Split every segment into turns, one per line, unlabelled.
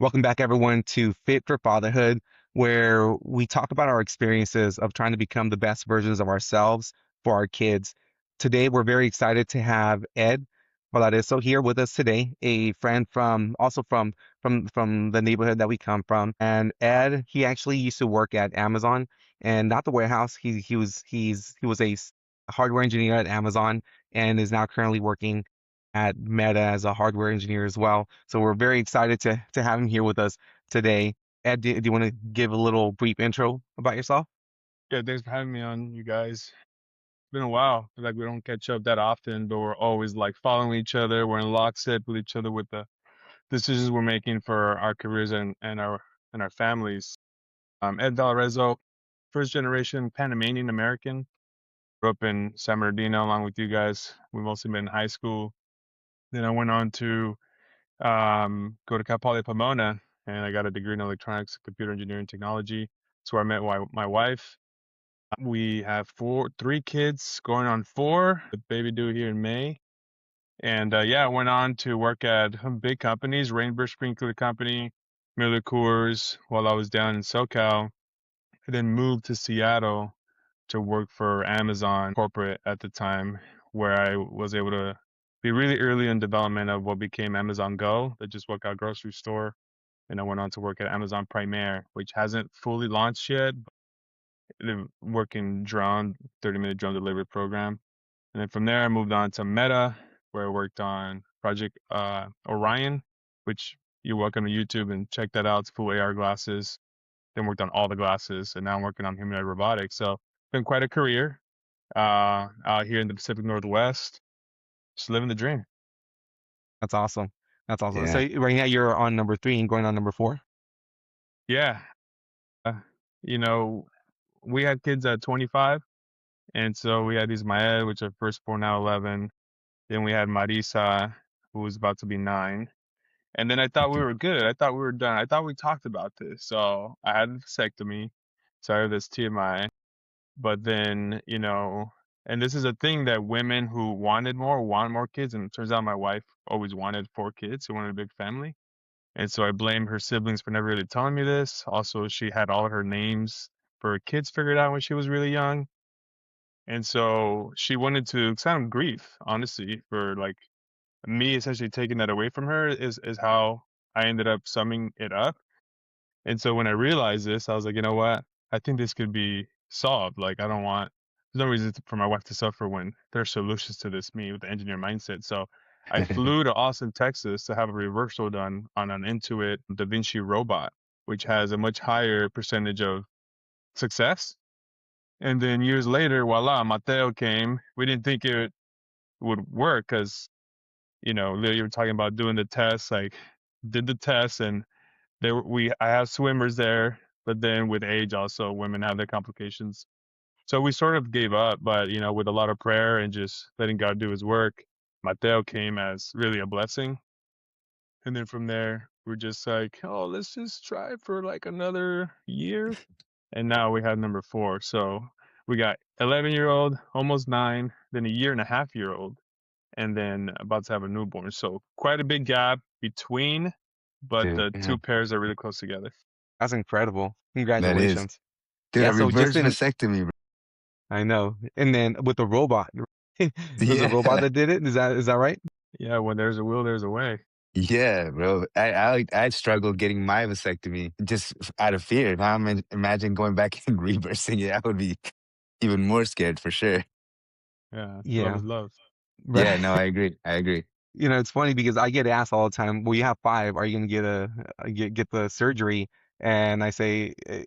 Welcome back, everyone, to Fit for Fatherhood, where we talk about our experiences of trying to become the best versions of ourselves for our kids. Today, we're very excited to have Ed Valareso here with us today, a friend from the neighborhood that we come from. And Ed, he actually used to work at Amazon, and not the warehouse. He was a hardware engineer at Amazon, and is now currently working at Meta as a hardware engineer as well. So we're very excited to have him here with us today. Ed, do you want to give a little brief intro about yourself?
Yeah, thanks for having me on, you guys. It's been a while. Feel like we don't catch up that often, but we're always like following each other. We're in lockstep with each other with the decisions we're making for our careers and our families. Ed Valarezo, first generation Panamanian American. Grew up in San Bernardino along with you guys. We've mostly been in high school. Then I went on to go to Cal Poly Pomona, and I got a degree in electronics, computer engineering technology. That's where I met my wife. We have three kids going on four, with baby due here in May. And yeah, I went on to work at some big companies, Rainbow Sprinkler Company, Miller Coors, while I was down in SoCal. I then moved to Seattle to work for Amazon corporate at the time, where I was able to be really early in development of what became Amazon Go, that just worked out grocery store. And I went on to work at Amazon Primaire, which hasn't fully launched yet, the working drone, 30-minute drone delivery program. And then from there, I moved on to Meta, where I worked on Project Orion, which you're welcome to YouTube and check that out. It's full AR glasses. Then worked on all the glasses, and now I'm working on humanoid robotics. So been quite a career out here in the Pacific Northwest, just living the dream.
That's awesome. That's awesome. So
Yeah.
right now you're on number three and going on number four.
Yeah, uh, you know, we had kids at 25, and so we had Ismael, which are firstborn now 11. Then we had Marisa, who was about to be 9. And then I thought we
Okay.
were good. I thought we were done. I thought we talked about this. So I had a vasectomy. Sorry, this TMI. But then, and this is a thing that women who wanted more want more kids. And it turns out my wife always wanted 4 kids. She wanted a big family. And so I blame her siblings for never really telling me this. Also, she had all of her names for her kids figured out when she was really young. And so she wanted to sound grief, honestly, for like me essentially taking that away from her is how I ended up summing it up. And so when I realized this, I was like, you know what? I think this could be solved. Like, I don't want, there's no reason for my wife to suffer when there's solutions to this, me with the engineer mindset. So I flew to Austin, Texas to have a reversal done on an Intuit Da Vinci robot, which has a much higher percentage of success. And then years later, voila, Mateo came. We didn't think it would work because Lil, you were talking about doing the test, like did the test and I have swimmers there, but then with age also women have their complications. So we sort of gave up, but with a lot of prayer and just letting God do his work, Mateo came as really a blessing. And then from there, we're just like, oh, let's just try for like another year. And now we have number 4. So we got 11-year-old, almost 9, then a year and a half-year old, and then about to have a newborn. So quite a big gap between, but
Dude,
the
yeah.
two pairs are really close together.
That's incredible.
That is.
Congratulations.
Dude,
Yeah,
a
so just
reverse
in
vasectomy, bro.
I know. And then with the robot. It was a robot
Yeah.
that did it. Is that right?
Yeah, when there's a will, there's a way.
Yeah, bro. I struggled getting my vasectomy just out of fear. Now imagine going back and reversing it. I would be even more scared for sure.
Yeah, love
Yeah.
is love.
Yeah, no,
Right.
I agree. I agree.
It's funny because I get asked all the time, "Well, you have five. Are you gonna get the surgery?" And I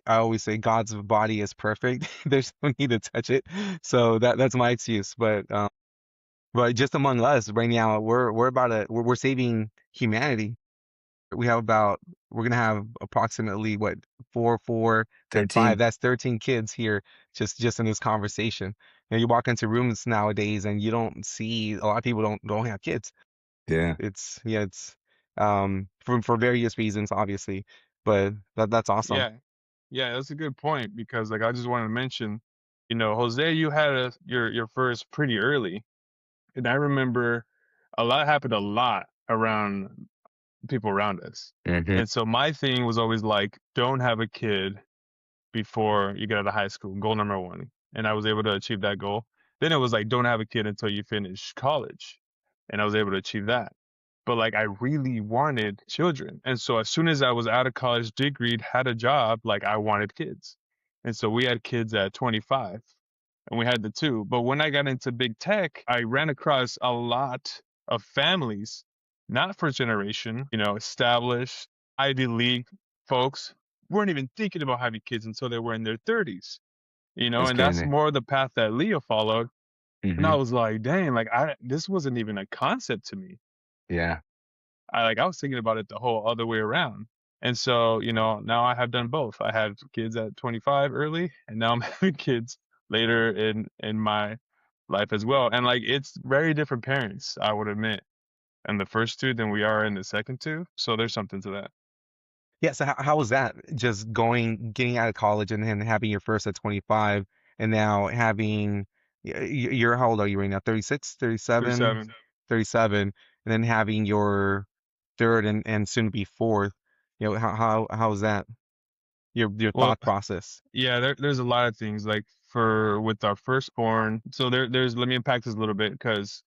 always say, God's body is perfect. There's no need to touch it. So that's my excuse. But just among us right now, we're saving humanity. We have about we're gonna have approximately what four, then five.
13.
That's 13 kids here just in this conversation. You walk into rooms nowadays and you don't see a lot of people don't have kids.
Yeah.
It's yeah, it's for various reasons, obviously, but that's awesome.
Yeah, yeah, that's a good point because like I just wanted to mention, Jose, you had your first pretty early, and I remember a lot happened a lot around people around us.
Hmm.
And so my thing was always like, don't have a kid before you get out of high school, goal number one. And I was able to achieve that goal. Then it was like, don't have a kid until you finish college. And I was able to achieve that. But like, I really wanted children. And so as soon as I was out of college, degreed, had a job, like I wanted kids. And so we had kids at 25 and we had the two. But when I got into big tech, I ran across a lot of families, not first generation, established Ivy League folks weren't even thinking about having kids until they were in their 30s,
That's
and that's
crazy.
more the path that Leo followed. And I
Hmm.
was like, dang, like this wasn't even a concept to me.
Yeah.
I was thinking about it the whole other way around. And so, now I have done both. I had kids at 25 early, and now I'm having kids later in my life as well. And like it's very different parents, I would admit, in the first two than we are in the second two. So there's something to that.
Yeah, so how was that? Just getting out of college and then having your first at 25 and now having, you're, how old are you right now? 36, 37,
37.
37, and then having your third and soon to be fourth. How was that? Your
Well,
thought process.
yeah, there's a lot of things like for with our firstborn. So there's let me unpack this a little bit because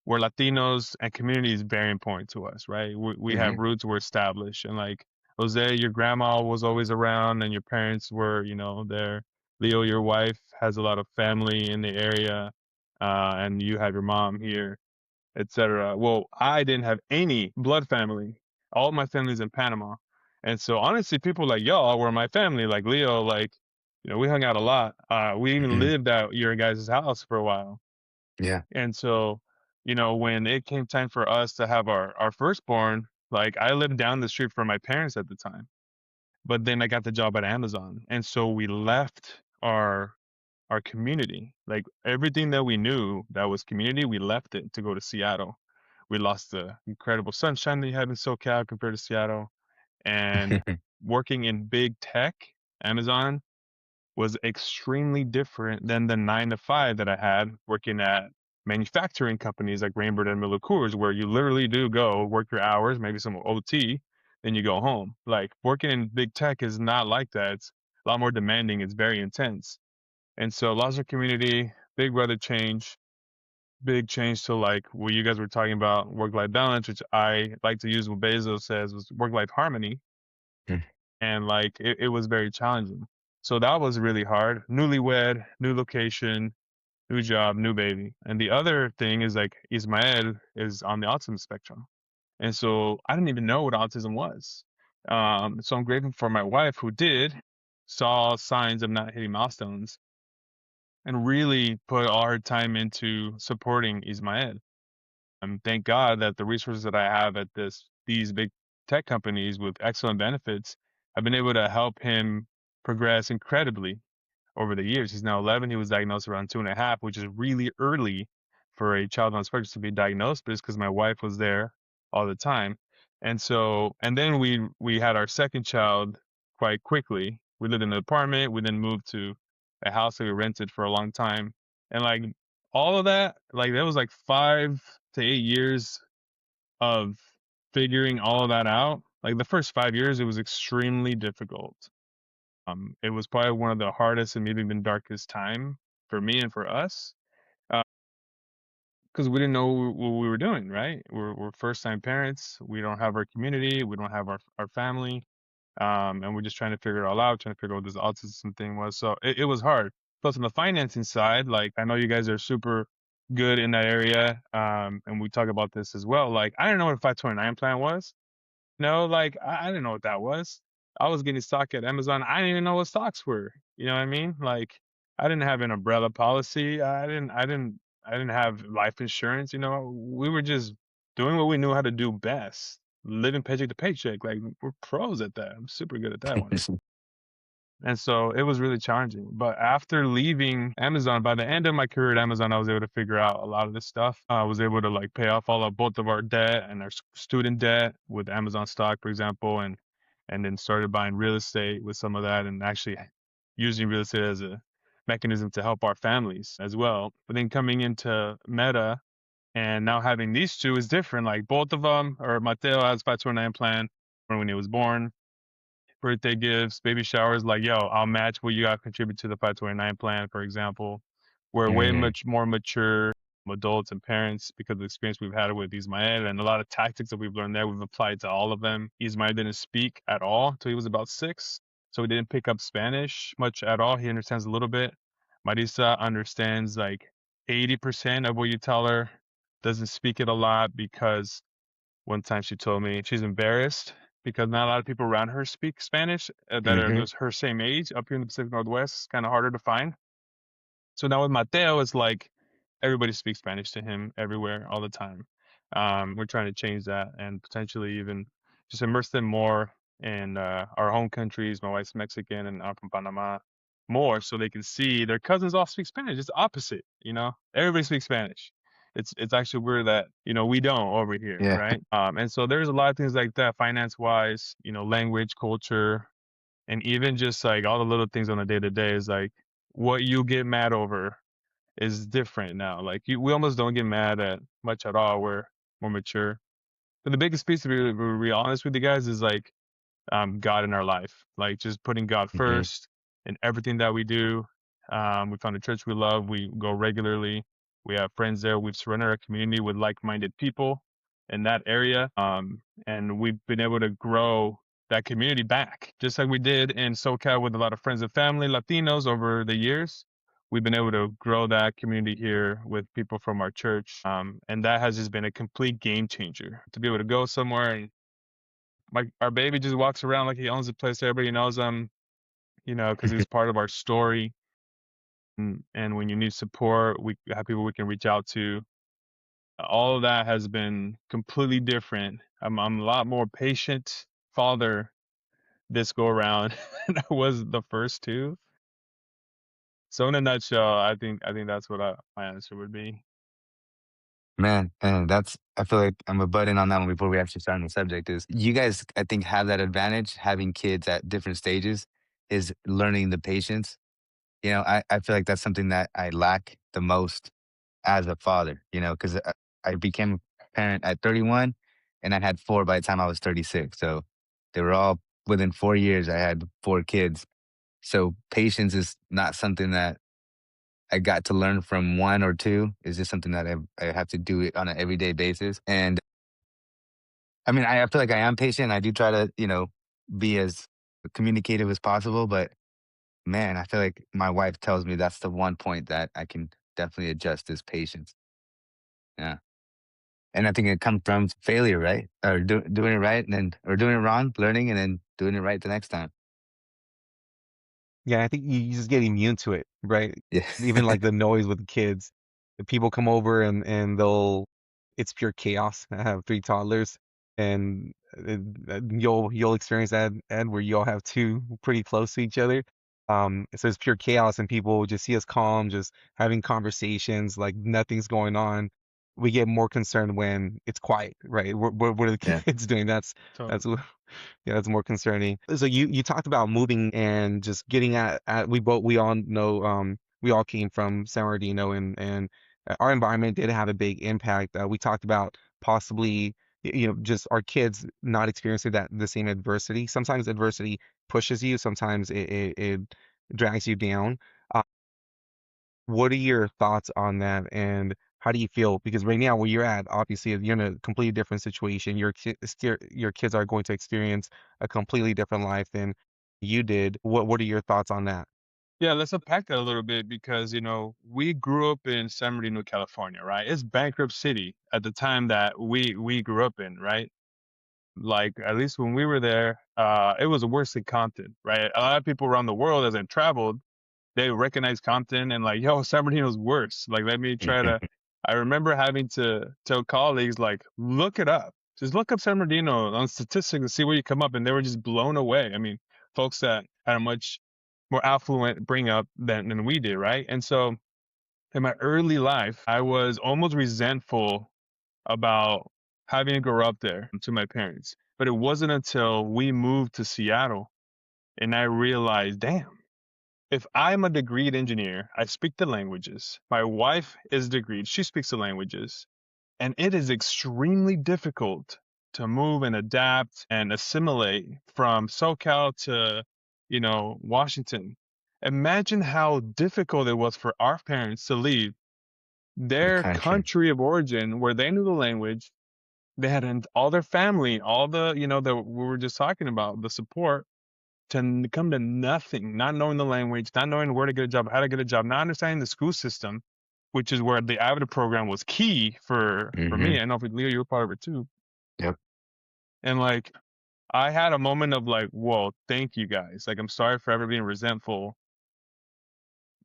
we're Latinos and community is very important to us, right? We have
Hmm.
roots, we're established, and like Jose, your grandma was always around, and your parents were, there. Leo, your wife has a lot of family in the area, and you have your mom here, etc. Well, I didn't have any blood family. All my family's in Panama. And so honestly, people like y'all were my family, like Leo, like, we hung out a lot. We even
Hmm.
lived at your guys' house for a while.
Yeah.
And so, when it came time for us to have our firstborn, like I lived down the street from my parents at the time. But then I got the job at Amazon. And so we left our community. Like everything that we knew that was community, we left it to go to Seattle. We lost the incredible sunshine that you have in SoCal compared to Seattle. And working in big tech, Amazon was extremely different than the 9 to 5 that I had working at manufacturing companies like Rainbird and Miller Coors, where you literally do go work your hours, maybe some OT, then you go home. Like working in big tech is not like that. It's a lot more demanding. It's very intense. And so lots of community, big brother change, big change to like what you guys were talking about, work-life balance, which I like to use what Bezos says was work-life harmony. And like it was very challenging. So that was really hard. Newlywed, new location, new job, new baby. And the other thing is like Ismael is on the autism spectrum. And so I didn't even know what autism was. So I'm grateful for my wife who did, saw signs of not hitting milestones and really put all her time into supporting Ismael. Thank God that the resources that I have at these big tech companies with excellent benefits have been able to help him progress incredibly over the years. He's now 11. He was diagnosed around 2.5, which is really early for a child on the spectrum to be diagnosed, but it's because my wife was there all the time. And then we had our second child quite quickly. We lived in an apartment. We then moved to a house that we rented for a long time. And like all of that, like that was like 5 to 8 years of figuring all of that out. Like the first 5 years, it was extremely difficult. It was probably one of the hardest and maybe even darkest time for me and for us, because we didn't know what we were doing, right? We're first time parents. We don't have our community. We don't have our family. And we're just trying to figure it all out, trying to figure out what this autism thing was. So it was hard. Plus on the financing side, like I know you guys are super good in that area. And we talk about this as well. Like I didn't know what a 529 plan was. No, like I didn't know what that was. I was getting stock at Amazon. I didn't even know what stocks were. You know what I mean? Like I didn't have an umbrella policy. I didn't have life insurance. We were just doing what we knew how to do best, living paycheck to paycheck. Like we're pros at that. I'm super good at that one. And so it was really challenging. But after leaving Amazon, by the end of my career at Amazon, I was able to figure out a lot of this stuff. I was able to like pay off all of both of our debt and our student debt with Amazon stock, for example, and then started buying real estate with some of that and actually using real estate as a mechanism to help our families as well. But then coming into Meta And now having these two is different. Like both of them, or Mateo has 529 plan when he was born, birthday gifts, baby showers. Like, yo, I'll match what you got to contribute to the 529 plan, for example. We're way
Mm,
much more mature adults and parents because of the experience we've had with Ismael and a lot of tactics that we've learned there. We've applied to all of them. Ismael didn't speak at all until he was about 6. So he didn't pick up Spanish much at all. He understands a little bit. Marisa understands like 80% of what you tell her, doesn't speak it a lot because one time she told me she's embarrassed because not a lot of people around her speak Spanish that are
mm-hmm.
just her same age up here in the Pacific Northwest. It's kind of harder to find. So now with Mateo, it's like everybody speaks Spanish to him everywhere all the time. We're trying to change that and potentially even just immerse them more in our home countries. My wife's Mexican and I'm from Panama more so they can see their cousins all speak Spanish. It's opposite, you know. Everybody speaks Spanish. It's actually weird that, you know, we don't over here,
Yeah,
right? And so there's a lot of things like that, finance wise, you know, language, culture, and even just like all the little things on a day to day is like what you get mad over is different now. Like we almost don't get mad at much at all. We're more mature. But the biggest piece to be real honest with you guys is like God in our life, like just putting God
hmm
first in everything that we do. We found a church we love. We go regularly. We have friends there. We've surrounded our community with like-minded people in that area. And we've been able to grow that community back, just like we did in SoCal with a lot of friends and family, Latinos over the years. We've been able to grow that community here with people from our church. And that has just been a complete game changer to be able to go somewhere and our baby just walks around like he owns the place. Everybody knows him, you know, because he's part of our story. And when you need support, we have people we can reach out to. All of that has been completely different. I'm a lot more patient father this go around than I was the first two. So in a nutshell, I think that's what my answer would be.
man, and that's I feel like I'm a butt in on that one before we actually start on the subject. Is you guys I think have that advantage having kids at different stages is learning the patience. You know, I feel like that's something that I lack the most as a father. You know, because I became a parent at 31, and I had four by the time I was 36. So they were all within 4 years. I had four kids. So patience is not something that I got to learn from one or two. It's just something that I have to do it on an everyday basis. And I mean, I feel like I am patient. I do try to, be as communicative as possible. But man, I feel like my wife tells me that's the one point that I can definitely adjust is patience. Yeah. And I think it comes from failure, right? Or doing it right and then, or doing it wrong, learning and then doing it right the next time.
Yeah, I think you just get immune to it, right?
Yeah.
Even like the noise with the kids. The people come over and they'll it's pure chaos. I have three toddlers and you'll experience that, Ed, where you all have two pretty close to each other. So it's pure chaos and people just see us calm, just having conversations like nothing's going on. We get more concerned when it's quiet, right? What are the
Yeah.
kids doing? That's
Totally.
yeah, that's more concerning. So you talked about moving and just getting at we all know we all came from San Bernardino and our environment did have a big impact. We talked about possibly just our kids not experiencing that the same adversity. Sometimes adversity pushes you, sometimes it drags you down. Uh, what are your thoughts on that, and how do you feel? Because right now, where you're at, obviously, you're in a completely different situation. Your kids are going to experience a completely different life than you did. What are your thoughts on that?
Yeah, let's unpack that a little bit because, you know, we grew up in San Bernardino, California, right? It's bankrupt city at the time that we grew up in, right? Like at least when we were there, it was worse than Compton, right? A lot of people around the world as I traveled, they recognize Compton and like, yo, San Bernardino's worse. Like, let me try to. I remember having to tell colleagues like, look it up. Just look up San Bernardino on statistics and see where you come up, and they were just blown away. I mean, folks that had a much more affluent bring up than we did, right? And so in my early life, I was almost resentful about having to grow up there to my parents. But it wasn't until we moved to Seattle and I realized, damn, if I'm a degreed engineer, I speak the languages. My wife is degreed, she speaks the languages. And it is extremely difficult to move and adapt and assimilate from SoCal to, Washington. Imagine how difficult it was for our parents to leave
The
their
country.
country of origin where they knew the language. They had all their family, all the, that we were just talking about, the support, to come to nothing, not knowing the language, not knowing where to get a job, how to get a job, not understanding the school system, which is where the AVID program was key for
Mm-hmm.
me. I know for Leo, you were part of it too.
Yep.
And like, I had a moment of like, whoa, thank you guys. Like, I'm sorry for ever being resentful.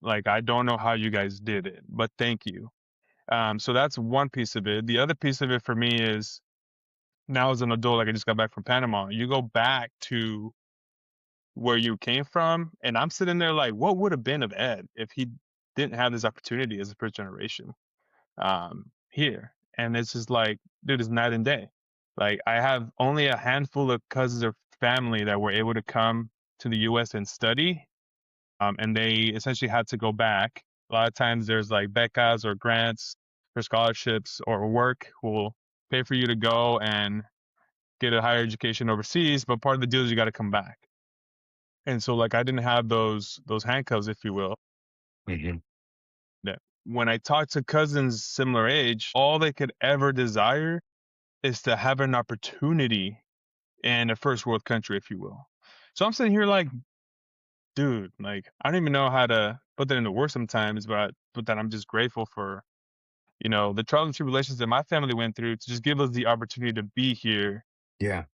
Like, I don't know how you guys did it, but thank you. So that's one piece of it. The other piece of it for me is now as an adult, like I just got back from Panama, you go back to where you came from, and I'm sitting there like, what would have been of Ed if he didn't have this opportunity as a first generation here? And it's just like, dude, it's night and day. Like I have only a handful of cousins or family that were able to come to the U.S. and study, and they essentially had to go back. A lot of times there's like becas or grants for scholarships or work who will pay for you to go and get a higher education overseas, but part of the deal is you got to come back. And so like I didn't have those handcuffs, if you will.
Mm-hmm.
That when I talk to cousins similar age, all they could ever desire is to have an opportunity in a first world country, if you will. So I'm sitting here like, dude, like I don't even know how to put that into words sometimes, but that I'm just grateful for, the trials and tribulations that my family went through to just give us the opportunity to be here
Yeah.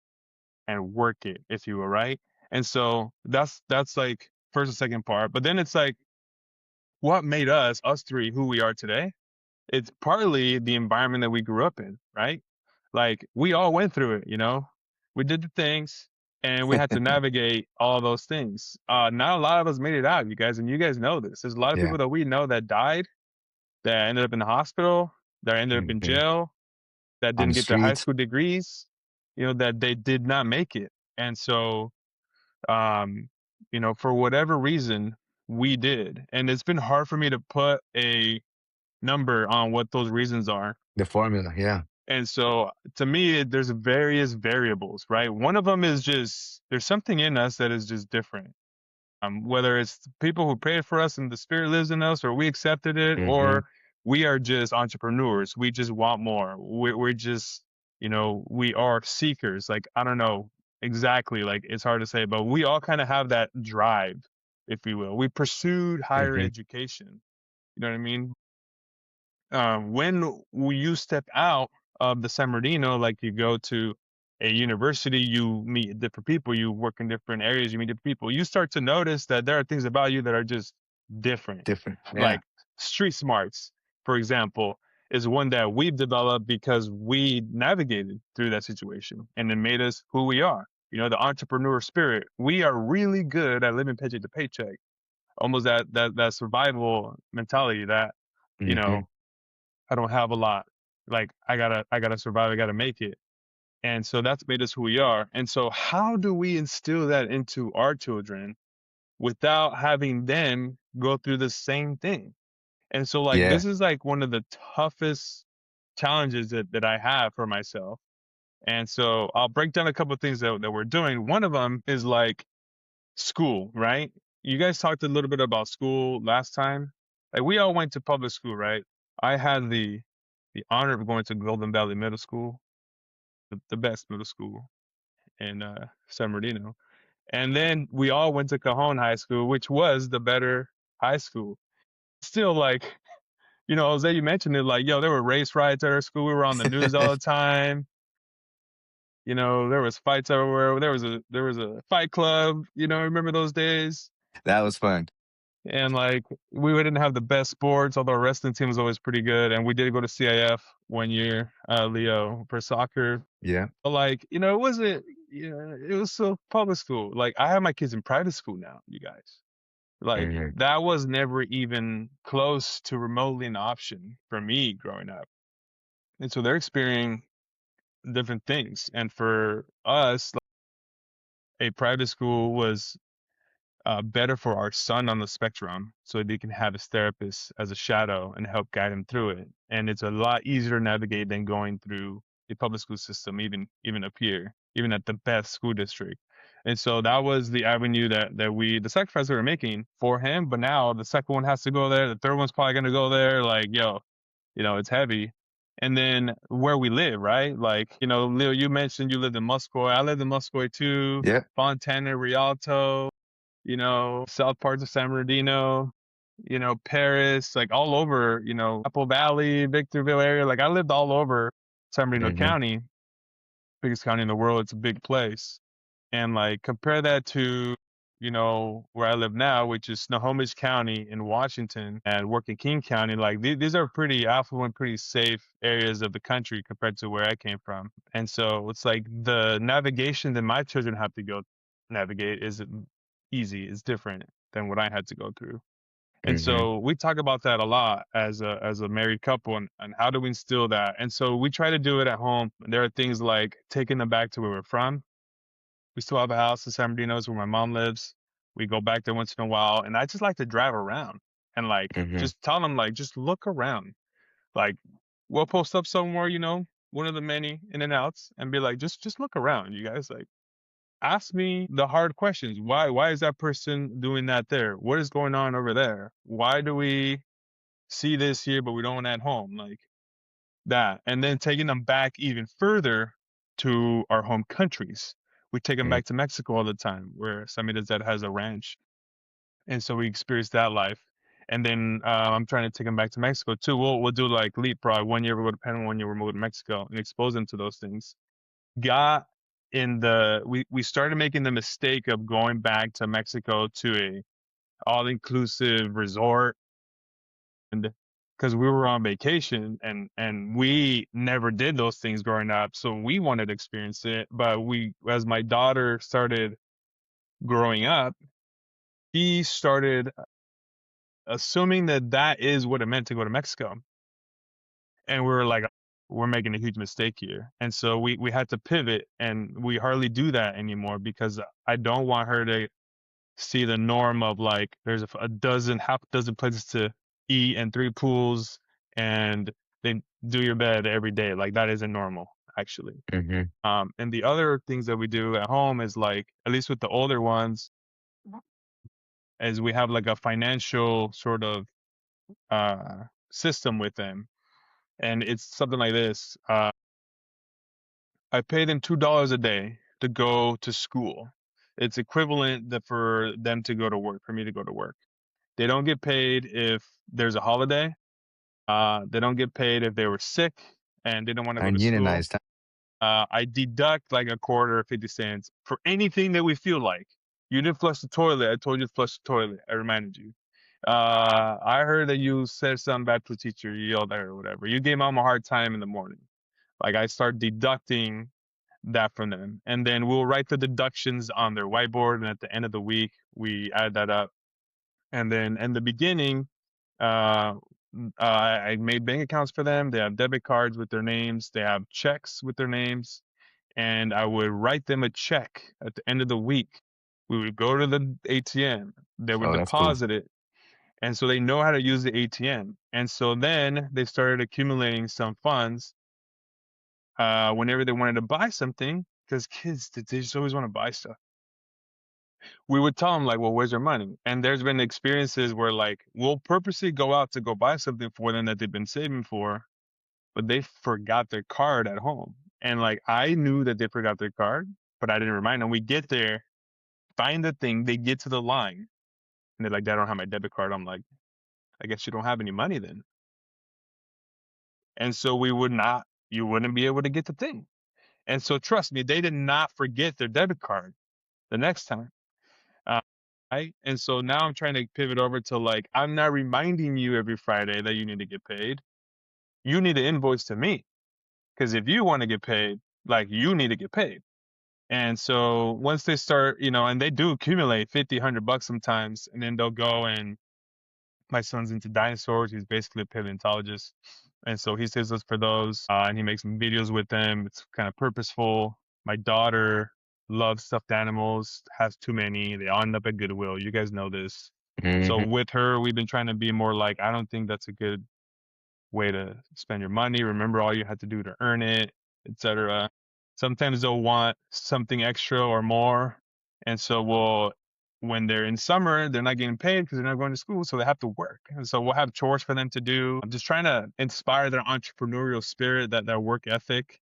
and work it, if you will, right? And so that's like first and second part. But then it's like what made us three, who we are today. It's partly the environment that we grew up in, right? Like we all went through it. We did the things and we had to navigate all those things. Not a lot of us made it out, you guys, and you guys know this. There's a lot of
Yeah.
people that we know that died, that ended up in the hospital, that ended up in
Mm-hmm.
jail, that
On
didn't
the
get their high
streets.
school degrees, that they did not make it. And so, um, for whatever reason, we did. And it's been hard for me to put a number on what those reasons are.
The formula. Yeah.
And so to me, there's various variables, right? One of them is just there's something in us that is just different. Whether it's people who prayed for us and the spirit lives in us, or we accepted it,
Mm-hmm.
or we are just entrepreneurs. We just want more. We're just, we are seekers. Like, I don't know exactly, like, it's hard to say, but we all kind of have that drive, if you will. We pursued higher
Mm-hmm.
education. You know what I mean? When you step out of the San Bernardino, like you go to a university, you meet different people, you work in different areas, you meet different people, you start to notice that there are things about you that are just different.
Different. Yeah.
Like street smarts, for example, is one that we've developed because we navigated through that situation and it made us who we are. The entrepreneur spirit. We are really good at living paycheck to paycheck, almost that survival mentality that, you
Mm-hmm.
know, I don't have a lot. Like I gotta survive. I gotta make it. And so that's made us who we are. And so how do we instill that into our children without having them go through the same thing? And so like
Yeah.
this is like one of the toughest challenges that I have for myself. And so I'll break down a couple of things that we're doing. One of them is like school, right? You guys talked a little bit about school last time. Like we all went to public school, right? I had the honor of going to Golden Valley Middle School, the best middle school in San Bernardino. And then we all went to Cajon High School, which was the better high school. Still, like, Jose, you mentioned it, like, yo, there were race riots at our school. We were on the news all the time. There was fights everywhere. There was a fight club. Remember those days?
That was fun.
And like we didn't have the best sports, although our wrestling team was always pretty good. And we did go to CIF one year, Leo, for soccer.
Yeah.
But like, it wasn't, it was still public school. Like I have my kids in private school now, you guys. Like
Mm-hmm.
that was never even close to remotely an option for me growing up. And so they're experiencing different things. And for us, like, a private school was better for our son on the spectrum, so they can have his therapist as a shadow and help guide him through it. And it's a lot easier to navigate than going through the public school system, even up here, even at the best school district. And so that was the avenue the sacrifice we were making for him. But now the second one has to go there. The third one's probably gonna go there. Like, yo, it's heavy. And then where we live, right? Like, Leo, you mentioned you lived in Muscoy. I lived in Muscoy too.
Yeah.
Fontana, Rialto, south parts of San Bernardino, Paris, like all over, Apple Valley, Victorville area. Like I lived all over San Bernardino
Mm-hmm.
County, biggest county in the world. It's a big place. And like compare that to, where I live now, which is Snohomish County in Washington and work in King County. Like these are pretty affluent, pretty safe areas of the country compared to where I came from. And so it's like the navigation that my children have to go navigate is easy, is different than what I had to go through. And
Mm-hmm.
so we talk about that a lot as a married couple and how do we instill that? And so we try to do it at home. There are things like taking them back to where we're from. We still have a house in San Bernardino's where my mom lives. We go back there once in a while, and I just like to drive around and like
Mm-hmm.
just tell them like just look around. Like we'll post up somewhere, one of the many in and outs, and be like, just look around, you guys. Like ask me the hard questions. Why is that person doing that there? What is going on over there? Why do we see this here but we don't at home? Like that, and then taking them back even further to our home countries. We take them back to Mexico all the time, where Samida's dad has a ranch, and so we experience that life. And then I'm trying to take them back to Mexico too. We'll do like leapfrog. 1 year we go to Panama, 1 year we move to Mexico, and expose them to those things. Got in the we started making the mistake of going back to Mexico to a all inclusive resort and because we were on vacation and we never did those things growing up, so we wanted to experience it. But we, as my daughter started growing up, he started assuming that that is what it meant to go to Mexico, and we were like, we're making a huge mistake here. And so we had to pivot, and we hardly do that anymore because I don't want her to see the norm of like there's half a dozen places to eat and three pools and they do your bed every day. Like that isn't normal actually.
Mm-hmm.
And the other things that we do at home is like, at least with the older ones, is we have like a financial sort of system with them. And it's something like this. I pay them $2 a day to go to school. It's equivalent for them to go to work, for me to go to work. They don't get paid if there's a holiday. They don't get paid if they were sick and they don't want to go to school.
Ununionized.
I deduct like a quarter or 50 cents for anything that we feel like. You didn't flush the toilet. I told you to flush the toilet. I reminded you. I heard that you said something bad to a teacher. You yelled at her or whatever. You gave mom a hard time in the morning. Like I start deducting that from them. And then we'll write the deductions on their whiteboard. And at the end of the week, we add that up. And then in the beginning, uh, I made bank accounts for them. They have debit cards with their names. They have checks with their names. And I would write them a check at the end of the week. We would go to the ATM. They would
Oh, that's cool.
deposit it. And so they know how to use the ATM. And so then they started accumulating some funds whenever they wanted to buy something, because kids, they just always want to buy stuff. We would tell them like, well, where's your money? And there's been experiences where like we'll purposely go out to go buy something for them that they've been saving for, but they forgot their card at home. And like I knew that they forgot their card, but I didn't remind them. We get there, find the thing, they get to the line, and they're like, I don't have my debit card. I'm like, I guess you don't have any money then. And so you wouldn't be able to get the thing. And so trust me, they did not forget their debit card the next time. Uh, right? And so now I'm trying to pivot over to like, I'm not reminding you every Friday that you need to get paid. You need to invoice to me. Because if you want to get paid, like you need to get paid. And so once they start, and they do accumulate 50, $100 sometimes, and then they'll go and my son's into dinosaurs. He's basically a paleontologist. And so he saves us for those, and he makes some videos with them. It's kind of purposeful. My daughter loves stuffed animals, has too many. They all end up at Goodwill. You guys know this. So
Hmm.
with her, we've been trying to be more like, I don't think that's a good way to spend your money. Remember all you had to do to earn it, etc. Sometimes they'll want something extra or more. And so when they're in summer, they're not getting paid because they're not going to school, so they have to work. And so we'll have chores for them to do. I'm just trying to inspire their entrepreneurial spirit, that work ethic.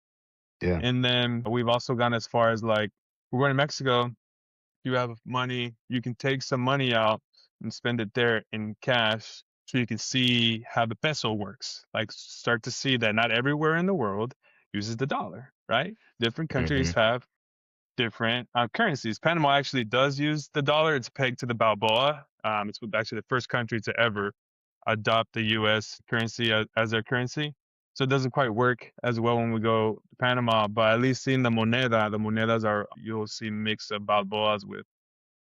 Yeah.
And then we've also gone as far as like, we're going to Mexico. You have money, you can take some money out and spend it there in cash so you can see how the peso works. Like start to see that not everywhere in the world uses the dollar, right? Different
Hmm.
countries have different currencies. Panama actually does use the dollar. It's pegged to the Balboa. It's actually the first country to ever adopt the U.S. currency as their currency. So it doesn't quite work as well when we go to Panama, but at least seeing the monedas are, you'll see mix of Balboas with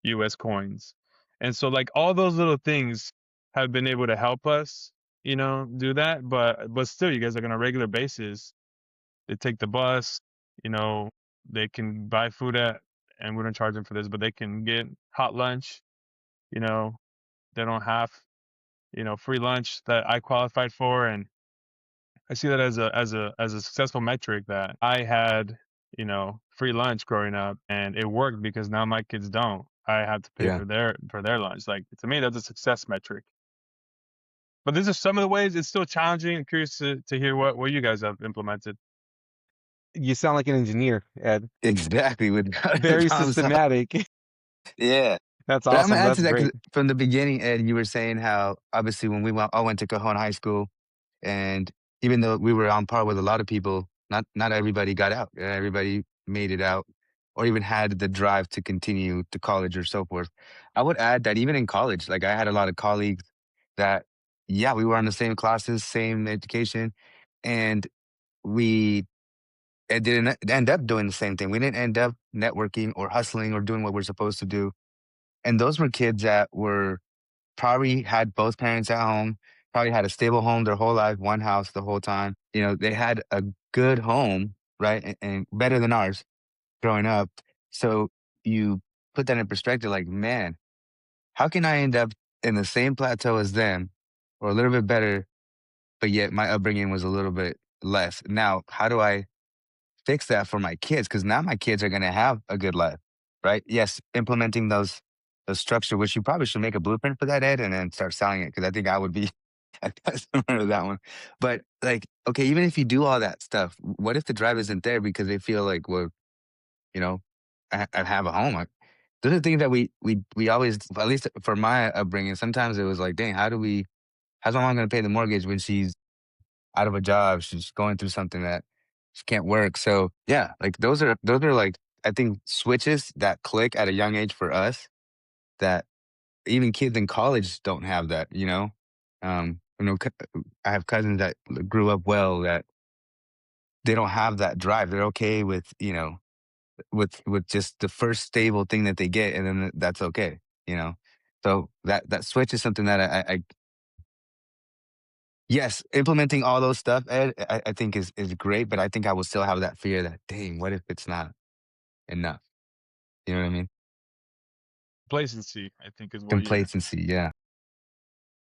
US coins. And so like all those little things have been able to help us, do that. But still you guys like on a regular basis, they take the bus, you know, they can buy food at, and we don't charge them for this, but they can get hot lunch, you know, they don't have, free lunch that I qualified for. And I see that as a successful metric that I had, free lunch growing up, and it worked because now my kids don't. I have to pay
Yeah.
for their lunch. Like to me, that's a success metric. But these are some of the ways. It's still challenging. I'm curious to hear what you guys have implemented.
You sound like an engineer, Ed.
Exactly. With
Very
problem solving.
systematic.
Yeah.
That's
But I'm gonna
awesome.
add
That's
to that because
great.
from the beginning, Ed, you were saying how obviously when I went to Cajon High School, and even though we were on par with a lot of people, not everybody got out. Everybody made it out, or even had the drive to continue to college or so forth. I would add that even in college, like I had a lot of colleagues that, yeah, we were on the same classes, same education, and we it didn't end up doing the same thing. We didn't end up networking or hustling or doing what we're supposed to do. And those were kids that were probably had both parents at home, probably had a stable home their whole life, one house the whole time. They had a good home, right? And better than ours growing up. So you put that in perspective, like, man, how can I end up in the same plateau as them or a little bit better, but yet my upbringing was a little bit less? Now, how do I fix that for my kids? Because now my kids are going to have a good life, right? Yes, implementing those structure, which you probably should make a blueprint for that, Ed, and then start selling it. Because I think I would be a customer of that one. But like, okay, even if you do all that stuff, what if the drive isn't there because they feel like, well, you know, I have a home. Those are things that we always, at least for my upbringing, sometimes it was like, dang, how's my mom going to pay the mortgage when she's out of a job? She's going through something that she can't work. So yeah, like those are like, I think, switches that click at a young age for us that even kids in college don't have that. I have cousins that grew up well that they don't have that drive. They're okay with just the first stable thing that they get, and then that's okay. You know, so that switch is something that I yes, implementing all those stuff, Ed, I think is great, but I think I will still have that fear that, dang, what if it's not enough? You know what I mean?
Complacency, I think, is what you're.
Complacency, yeah.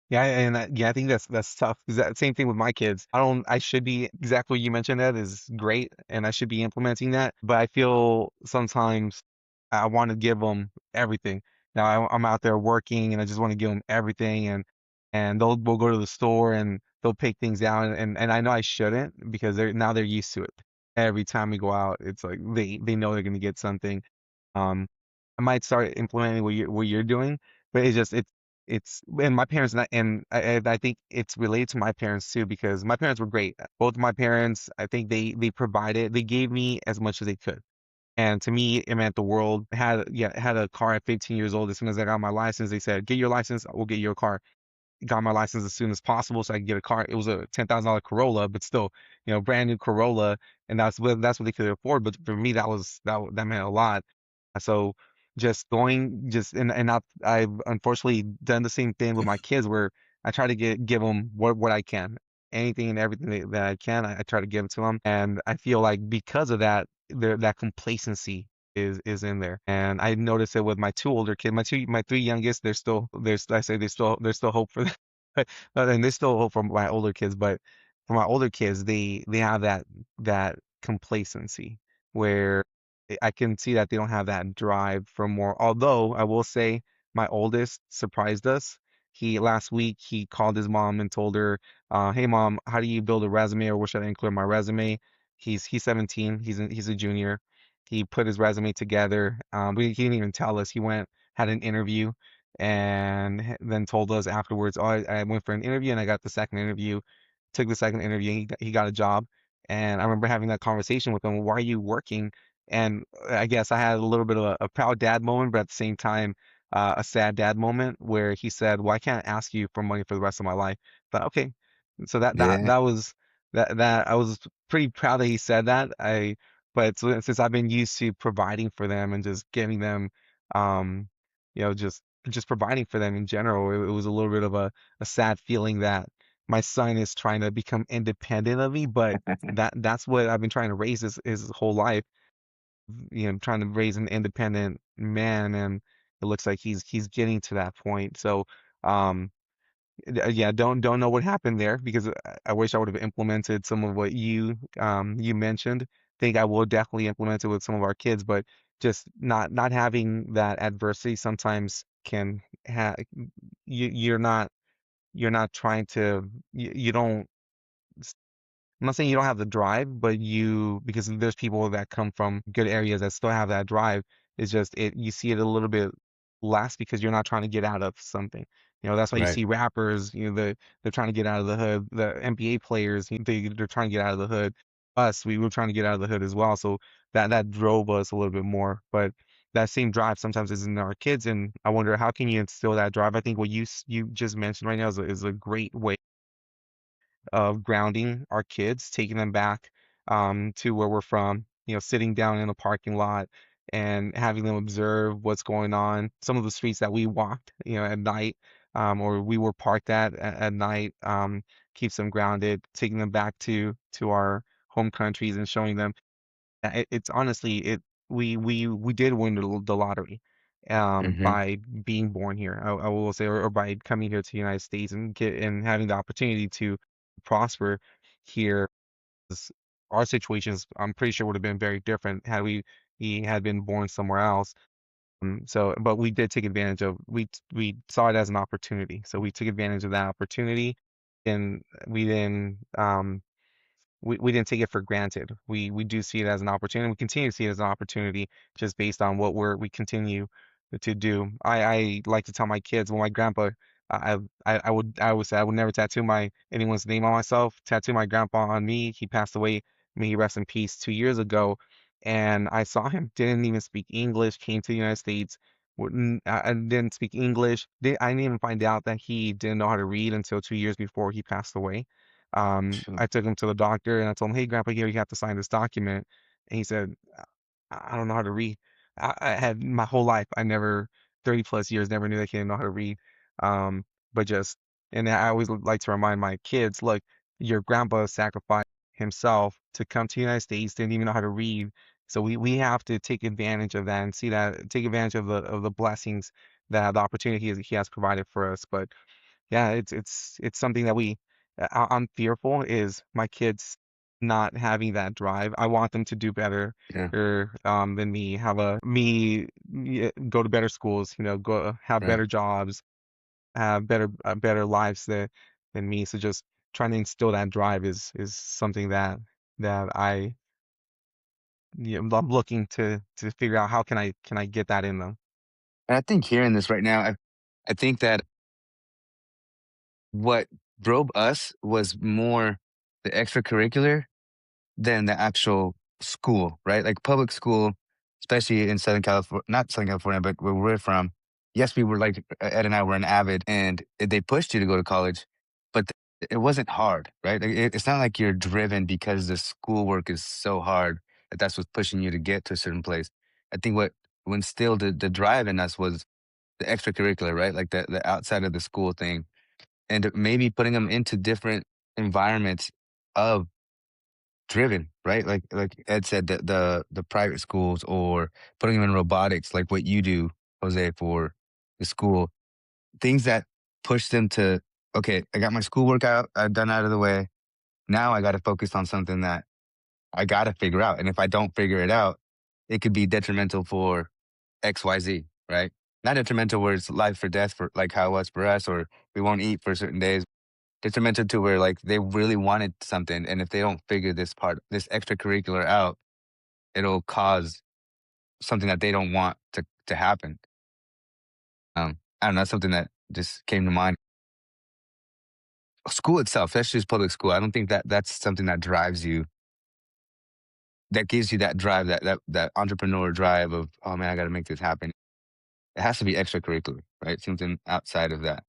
Yeah, and yeah, I think that's tough because that same thing with my kids. I should be exactly what you mentioned. That is great, and I should be implementing that. But I feel sometimes I want to give them everything. Now I'm out there working, and I just want to give them everything, and we'll go to the store and they'll pick things out, and I know I shouldn't because they're used to it. Every time we go out, it's like they know they're gonna get something. Um, I might start implementing what you're doing, but it's and my parents and I think it's related to my parents too because my parents were great. Both of my parents, I think they provided, they gave me as much as they could. And to me, it meant the world. Had a car at 15 years old. As soon as I got my license, they said, "Get your license, we'll get you a car." Got my license as soon as possible so I could get a car. It was a $10,000 Corolla, but still, brand new Corolla, and that's what they could afford. But for me, that meant a lot. So just going, just and I've unfortunately done the same thing with my kids where I try to give them what I can, anything and everything that I can. I try to give it to them, and I feel like because of that, that complacency. is in there. And I noticed it with my two older kids. My three youngest, there's I say there's still hope for them. And there's still hope for my older kids, but for my older kids, they have that complacency where I can see that they don't have that drive for more. Although I will say my oldest surprised us. He last week he called his mom and told her, "Hey mom, how do you build a resume, or what should I include in my resume?" He's 17. He's a junior. He put his resume together. He didn't even tell us. He went, had an interview, and then told us afterwards, "Oh, I went for an interview and I got the second interview." Took the second interview. He got a job, and I remember having that conversation with him. Why are you working? And I guess I had a little bit of a proud dad moment, but at the same time, a sad dad moment where he said, "Well, I can't ask you for money for the rest of my life." But okay, so
Yeah.
that I was pretty proud that he said that. But since I've been used to providing for them and just giving them, um, just providing for them in general, it was a little bit of a sad feeling that my son is trying to become independent of me. But that's what I've been trying to raise his whole life, trying to raise an independent man, and it looks like he's getting to that point. So, um, yeah, don't know what happened there because I wish I would have implemented some of what you mentioned. Think I will definitely implement it with some of our kids, but just not having that adversity sometimes can have you're not trying to you don't I'm not saying you don't have the drive, but because there's people that come from good areas that still have that drive. It's just you see it a little bit less because you're not trying to get out of something. That's why you
Right.
see rappers, they're trying to get out of the hood. The NBA players, they're trying to get out of the hood. Us, we were trying to get out of the hood as well. So that drove us a little bit more. But that same drive sometimes is in our kids, and I wonder how can you instill that drive? I think what you just mentioned right now is a great way of grounding our kids, taking them back to where we're from, sitting down in a parking lot and having them observe what's going on. Some of the streets that we walked, at night, or we were parked at night, keeps them grounded, taking them back to our home countries and showing them it's honestly we did win the lottery
Hmm.
by being born here. I will say, or by coming here to the United States and having the opportunity to prosper here. 'Cause our situations, I'm pretty sure would have been very different had he had been born somewhere else. But we did take advantage of we saw it as an opportunity, so we took advantage of that opportunity, and we didn't we didn't take it for granted. We do see it as an opportunity. We continue to see it as an opportunity just based on what we continue to do. I like to tell my kids, well, my grandpa, I always say I would never tattoo my anyone's name on myself. Tattoo my grandpa on me. He passed away. May he rest in peace 2 years ago, and I saw him. Didn't even speak English. Came to the United States. I didn't speak English. I didn't even find out that he didn't know how to read until 2 years before he passed away.
Sure.
I took him to the doctor and I told him, "Hey, Grandpa, here you have to sign this document." And he said, "I don't know how to read." I had my whole life, I never, 30 plus years, never knew that he didn't know how to read. Um, but just, and I always like to remind my kids, look, your grandpa sacrificed himself to come to the United States, didn't even know how to read. So we have to take advantage of that and see that, take advantage of the blessings that the opportunity he has provided for us. But yeah, it's something that I'm fearful is my kids not having that drive. I want them to do better
Yeah.
than me, have go to better schools, go have
Right.
better jobs, have better lives than me. So just trying to instill that drive is something that I'm looking to figure out how can I get that in them.
And I think hearing this right now, I think that what drove us was more the extracurricular than the actual school, right? Like public school, especially in Southern California, not Southern California, but where we're from. Yes, we were like Ed and I were an avid, and they pushed you to go to college, but it wasn't hard, right? Like, it's not like you're driven because the schoolwork is so hard that that's what's pushing you to get to a certain place. I think what instilled the drive in us was the extracurricular, right? Like the outside of the school thing, and maybe putting them into different environments of driven, right? Like Ed said, the private schools or putting them in robotics, like what you do, Jose, for the school, things that push them to, okay, I got my schoolwork out, I've done out of the way. Now I got to focus on something that I got to figure out. And if I don't figure it out, it could be detrimental for XYZ, right? Not detrimental where it's life or death for like how it was for us, or we won't eat for certain days. Detrimental to where like they really wanted something. And if they don't figure this extracurricular out, it'll cause something that they don't want to happen. I don't know, that's something that just came to mind. School itself, that's just public school. I don't think that that's something that drives you, that gives you that drive, that entrepreneur drive of, oh man, I got to make this happen. It has to be extracurricular, right? Something outside of that.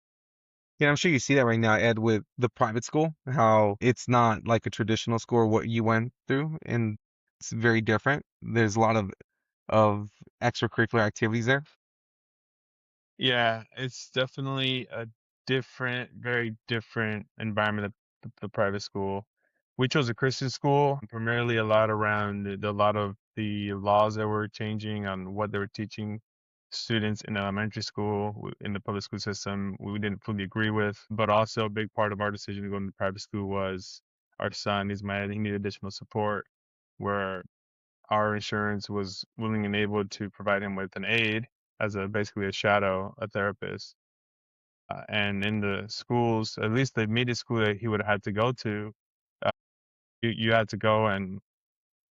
Yeah, I'm sure you see that right now, Ed, with the private school, how it's not like a traditional school or what you went through, and it's very different. There's a lot of extracurricular activities there.
Yeah, it's definitely a different, very different environment at the private school. We chose a Christian school, primarily a lot around a lot of the laws that were changing on what they were teaching students in elementary school, in the public school system, we didn't fully agree with. But also a big part of our decision to go into private school was our son, he needed additional support, where our insurance was willing and able to provide him with an aide as a basically a shadow, a therapist. And in the schools, at least the immediate school that he would have had to go to, uh, you had to go and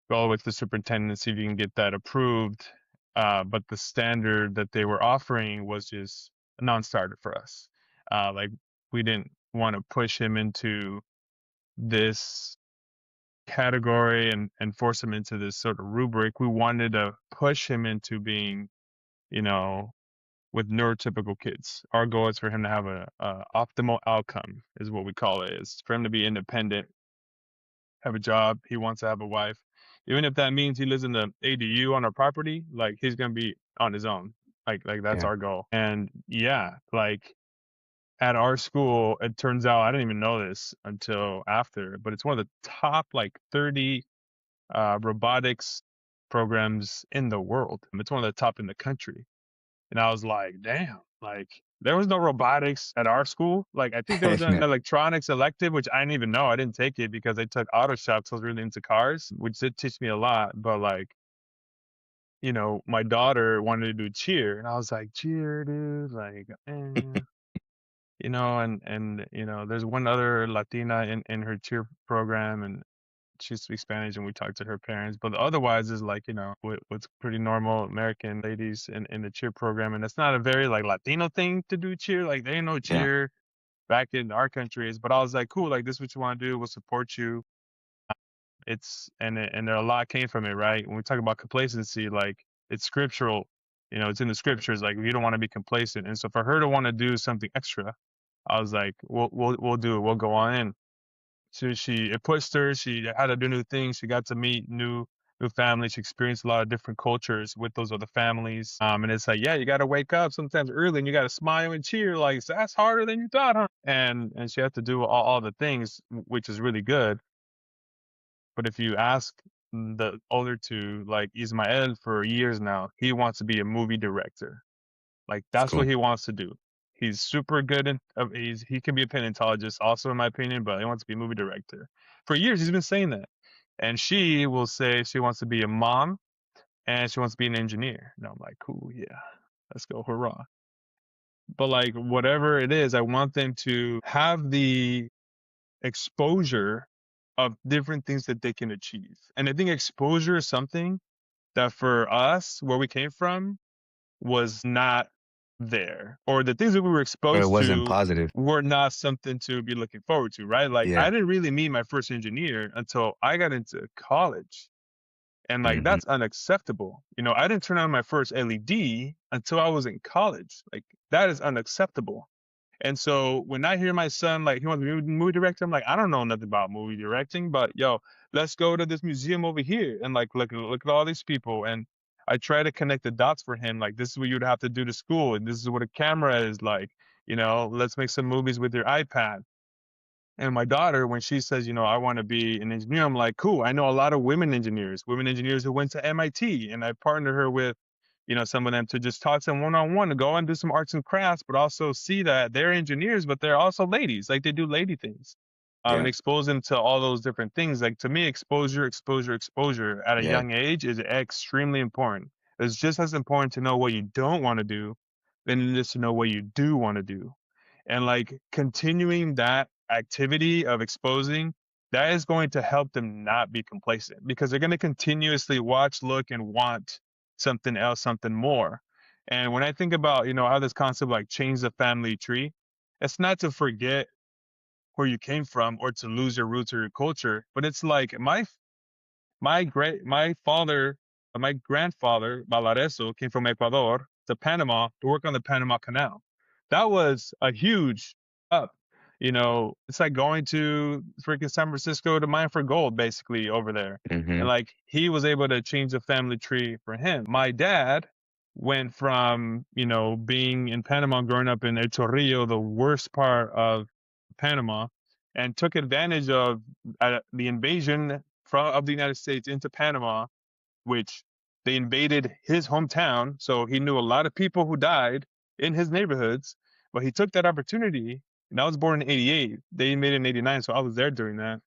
go with the superintendent and see if you can get that approved. But the standard that they were offering was just a non-starter for us. Like we didn't want to push him into this category and force him into this sort of rubric. We wanted to push him into being, you know, with neurotypical kids. Our goal is for him to have a optimal outcome, is what we call it. Is for him to be independent, have a job. He wants to have a wife, even if that means he lives in the ADU on our property. Like he's gonna be on his own. Like that's
Yeah.
our goal. And yeah, like at our school, it turns out I didn't even know this until after, but it's one of the top like 30 robotics programs in the world. It's one of the top in the country. And I was like, damn, like there was no robotics at our school. Like I think there was an
Yeah.
electronics elective, which I didn't even know. I didn't take it because I took auto shop, so I was really into cars, which did teach me a lot. But like, my daughter wanted to do cheer, and I was like, cheer, dude, like, and there's one other Latina in her cheer program, and she speaks Spanish, and we talk to her parents. But otherwise, is like, what's pretty normal American ladies in the cheer program, and it's not a very like Latino thing to do cheer. Like they ain't no
Yeah.
cheer back in our countries. But I was like, cool, like this is what you want to do. We'll support you. And there a lot came from it, right? When we talk about complacency, like it's scriptural. It's in the scriptures. Like you don't want to be complacent, and so for her to want to do something extra, I was like, we'll do it. We'll go on in. So it pushed her. She had to do new things. She got to meet new families. She experienced a lot of different cultures with those other families. And it's like, yeah, you got to wake up sometimes early, and you got to smile and cheer. Like that's harder than you thought, huh? And she had to do all the things, which is really good. But if you ask the older two, like Ismael, for years now, he wants to be a movie director. Like
It's
that's what
cool.
he wants to do. He's super good he can be a paleontologist also in my opinion, but he wants to be a movie director. For years he's been saying that. And she will say she wants to be a mom and she wants to be an engineer. And I'm like, cool, yeah. Let's go, hurrah. But like whatever it is, I want them to have the exposure of different things that they can achieve. And I think exposure is something that for us, where we came from, was not there, or the things that we were
Or it
exposed
wasn't
to
positive.
were not something to be looking forward to, right? Like I
Yeah.
didn't really meet my first engineer until I got into college. And like
Hmm.
that's unacceptable. I didn't turn on my first LED until I was in college. Like that is unacceptable. And so when I hear my son like he wants to be a movie director, I'm like, I don't know nothing about movie directing, but yo, let's go to this museum over here and like look at all these people. And I try to connect the dots for him. Like this is what you'd have to do to school, and this is what a camera is like. Let's make some movies with your iPad. And my daughter, when she says, I want to be an engineer, I'm like, cool. I know a lot of women engineers who went to MIT, and I partnered her with, some of them to just talk to them one on one to go and do some arts and crafts, but also see that they're engineers, but they're also ladies. Like they do lady things. And
Yeah.
expose them to all those different things. Like to me, exposure at a
Yeah.
young age is extremely important. It's just as important to know what you don't want to do than it is to know what you do want to do. And like continuing that activity of exposing, that is going to help them not be complacent because they're going to continuously watch, look, and want something else, something more. And when I think about, how this concept like change the family tree, it's not to forget where you came from or to lose your roots or your culture, but it's like my father, my grandfather, Valareso, came from Ecuador to Panama to work on the Panama Canal. That was a huge up. It's like going to freaking San Francisco to mine for gold, basically over there. And
Hmm.
like he was able to change the family tree for him. My dad went from, being in Panama, growing up in El Chorrillo, the worst part of Panama, and took advantage of the invasion of the United States into Panama, which they invaded his hometown. So he knew a lot of people who died in his neighborhoods, but he took that opportunity. And I was born in 88. They invaded in 89. So I was there during that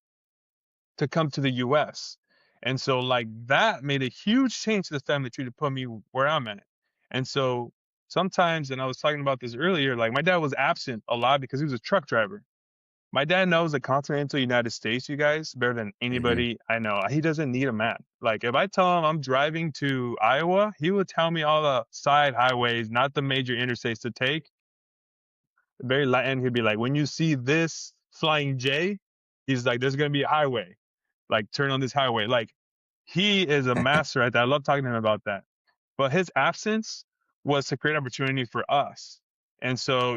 to come to the US. And so, like, that made a huge change to the family tree to put me where I'm at. And so, sometimes, and I was talking about this earlier, like, my dad was absent a lot because he was a truck driver. My dad knows the continental United States, you guys, better than
Hmm.
anybody I know. He doesn't need a map. Like if I tell him I'm driving to Iowa, he will tell me all the side highways, not the major interstates to take. Very Latin, he'd be like, when you see this flying J, he's like, there's gonna be a highway. Like turn on this highway. Like he is a master at that. I love talking to him about that. But his absence was to create opportunity for us. And so,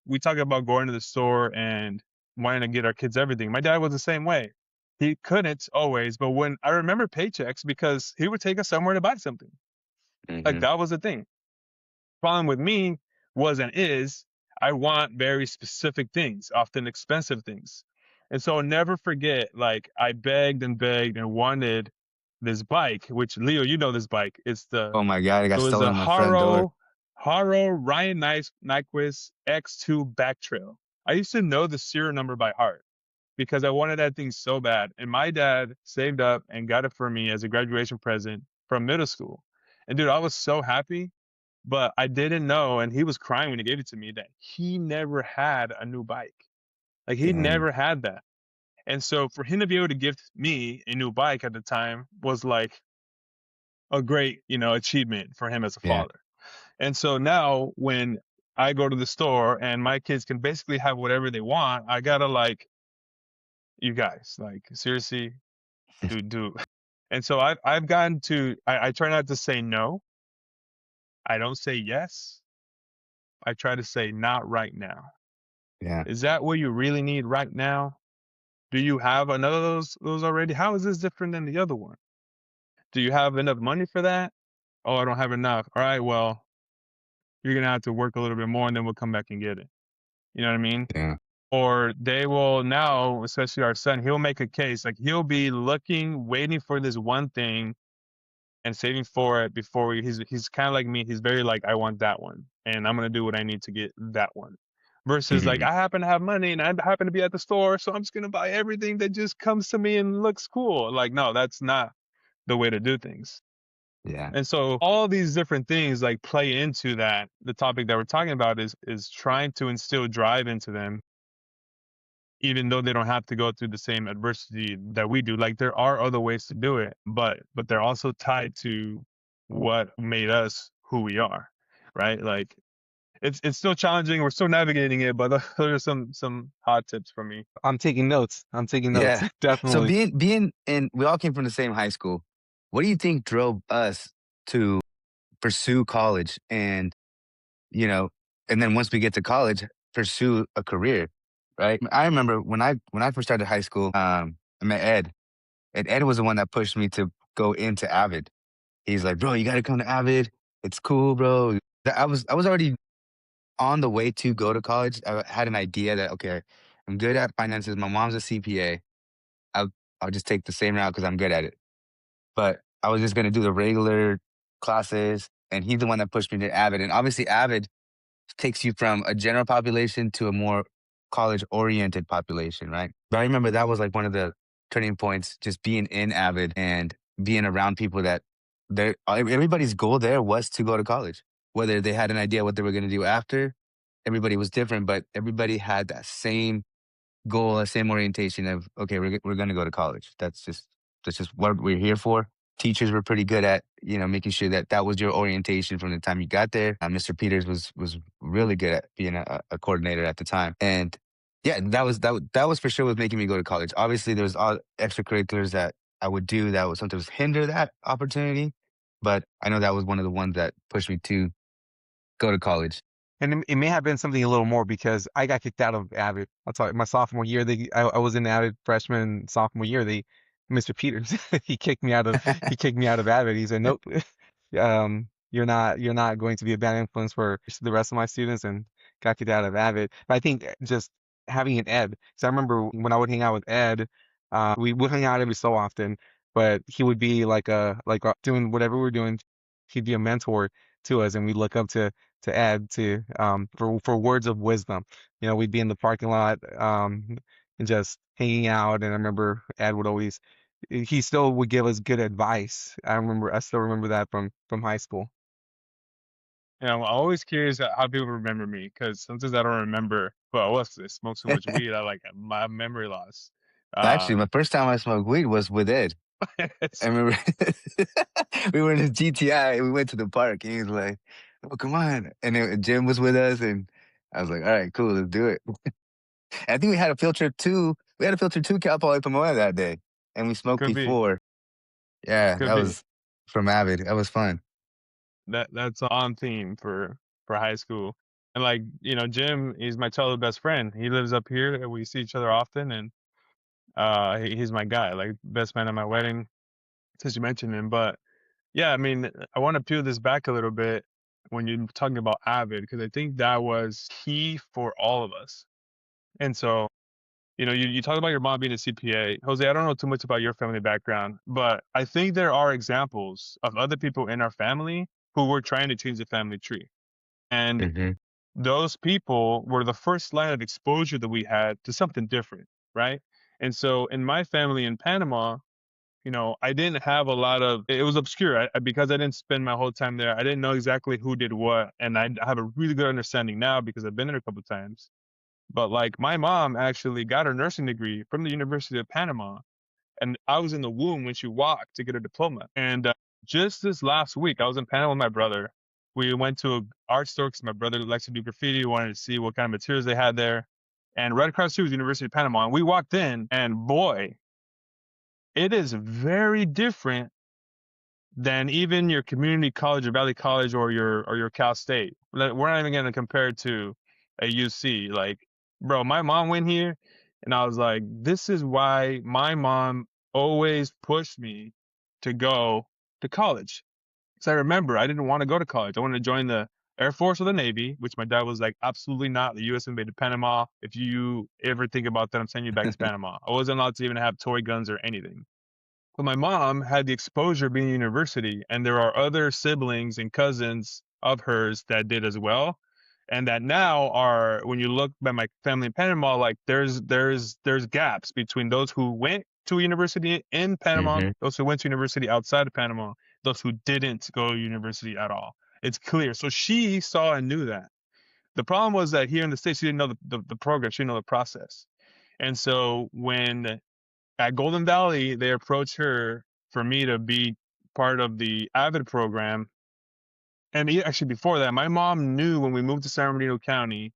we talk about going to the store and wanting to get our kids everything. My dad was the same way. He couldn't always, but when I remember paychecks because he would take us somewhere to buy something. Like
Hmm.
that was the thing. Problem with me was and is I want very specific things, often expensive things. And so I'll never forget, like I begged and wanted this bike, which Leo, you know this bike.
Oh my God, I
It
got
was
stolen
a
in my front door.
Haro Ryan Nyquist X2 Back Trail. I used to know the serial number by heart because I wanted that thing so bad. And my dad saved up and got it for me as a graduation present from middle school. And dude, I was so happy, but I didn't know. And he was crying when he gave it to me that he never had a new bike. Like he
Dang.
never had that. And so for him to be able to gift me a new bike at the time was like a great, achievement for him as a
Yeah.
father. And so now when I go to the store and my kids can basically have whatever they want, I gotta like, you guys, like seriously, do. And so I've gotten to I try not to say no. I don't say yes. I try to say not right now.
Yeah.
Is that what you really need right now? Do you have another of those already? How is this different than the other one? Do you have enough money for that? Oh, I don't have enough. All right, well, you're gonna have to work a little bit more and then we'll come back and get it. You know what I mean?
Yeah.
Or they will now, especially our son, he'll make a case. Like he'll be looking, waiting for this one thing and saving for it before he's kind of like me. He's very like, I want that one. And I'm gonna do what I need to get that one. Versus like
Hmm.
I happen to have money and I happen to be at the store, so I'm just gonna buy everything that just comes to me and looks cool. Like, no, that's not the way to do things.
Yeah.
And so all these different things like play into that. The topic that we're talking about is trying to instill drive into them even though they don't have to go through the same adversity that we do. Like there are other ways to do it, but they're also tied to what made us who we are, right? Like it's still challenging. We're still navigating it, but those are some hot tips for me.
I'm taking notes. I'm taking notes.
Yeah. So
Definitely.
being in, we all came from the same high school. What do you think drove us to pursue college and, you know, and then once we get to college, pursue a career, right? I remember when I first started high school, I met Ed, and Ed was the one that pushed me to go into Avid. He's like, "Bro, you got to come to Avid. It's cool, bro." I was already on the way to go to college. I had an idea that okay, I'm good at finances. My mom's a CPA. I'll I'll just take the same route because I'm good at it. But I was just gonna do the regular classes, and he's the one that pushed me to Avid. And obviously, Avid takes you from a general population to a more college oriented population, right? But I remember that was like one of the turning points, just being in Avid and being around people that everybody's goal there was to go to college, whether they had an idea what they were going to do after. Everybody was different, but everybody had that same goal, the same orientation of okay, we're going to go to college. That's just what we're here for. Teachers were pretty good at making sure that that was your orientation from the time you got there. Mr. Peters was really good at being a coordinator at the time, and yeah, that was for sure was making me go to college. Obviously, there was all extracurriculars that I would do that would sometimes hinder that opportunity, but I know that was one of the ones that pushed me to go to college.
And it may have been something a little more because I got kicked out of Avid. I'll tell you, my sophomore year, I was in Avid freshman sophomore year. Mr. Peters, he kicked me out of Avid. He said, nope, you're not going to be a bad influence for the rest of my students, and got kicked out of Avid. But I think just having an Ed, because I remember when I would hang out with Ed, we would hang out every so often, but he would be doing whatever we're doing. He'd be a mentor to us, and we look up to add to for words of wisdom. We'd be in the parking lot and just hanging out. And I remember Ed would always he still would give us good advice. I still remember that from high school.
I'm always curious at how people remember me because sometimes I don't remember. But what's this? Smoke so much weed, I like my memory loss.
Actually,
Um,
my first time I smoked weed was with Ed. I
it's,
remember we were in his GTI and we went to the park and he was like, "Oh, come on!" And Jim was with us, and I was like, "All right, cool, let's do it." And I think we had a field trip too. We had a field trip to Cal Poly Pomona that day, and we smoked
could be,
before. Yeah,
could
that
be.
was from Avid. That was fun.
That's on theme for high school. And like Jim, he's my childhood best friend. He lives up here. We see each other often, and he's my guy, like best man at my wedding. Since you mentioned him, but yeah, I mean, I want to peel this back a little bit when you're talking about Avid, because I think that was key for all of us. And so, you talk about your mom being a CPA. Jose, I don't know too much about your family background, but I think there are examples of other people in our family who were trying to change the family tree. And
Hmm.
those people were the first line of exposure that we had to something different, right? And so in my family in Panama, I didn't have a lot of, it was obscure because I didn't spend my whole time there. I didn't know exactly who did what. And I have a really good understanding now because I've been there a couple of times. But like my mom actually got her nursing degree from the University of Panama. And I was in the womb when she walked to get her diploma. And just this last week, I was in Panama with my brother. We went to an art store because my brother likes to do graffiti, wanted to see what kind of materials they had there. And right across the street was the University of Panama. And we walked in, and boy, it is very different than even your community college or Valley College or your Cal State. We're not even going to compare it to a UC. Like, bro, my mom went here, and I was like, this is why my mom always pushed me to go to college. Because I remember I didn't want to go to college. I wanted to join the Air Force or the Navy, which my dad was like, absolutely not. The U.S. invaded Panama. If you ever think about that, I'm sending you back to Panama. I wasn't allowed to even have toy guns or anything. But my mom had the exposure being in university, and there are other siblings and cousins of hers that did as well, and that now are when you look at my family in Panama, like there's gaps between those who went to a university in Panama,
Hmm.
those who went to university outside of Panama, those who didn't go to university at all. It's clear. So she saw and knew that. The problem was that here in the States, she didn't know the program, she didn't know the process. And so when at Golden Valley, they approached her for me to be part of the Avid program. And actually, before that, my mom knew when we moved to San Bernardino County,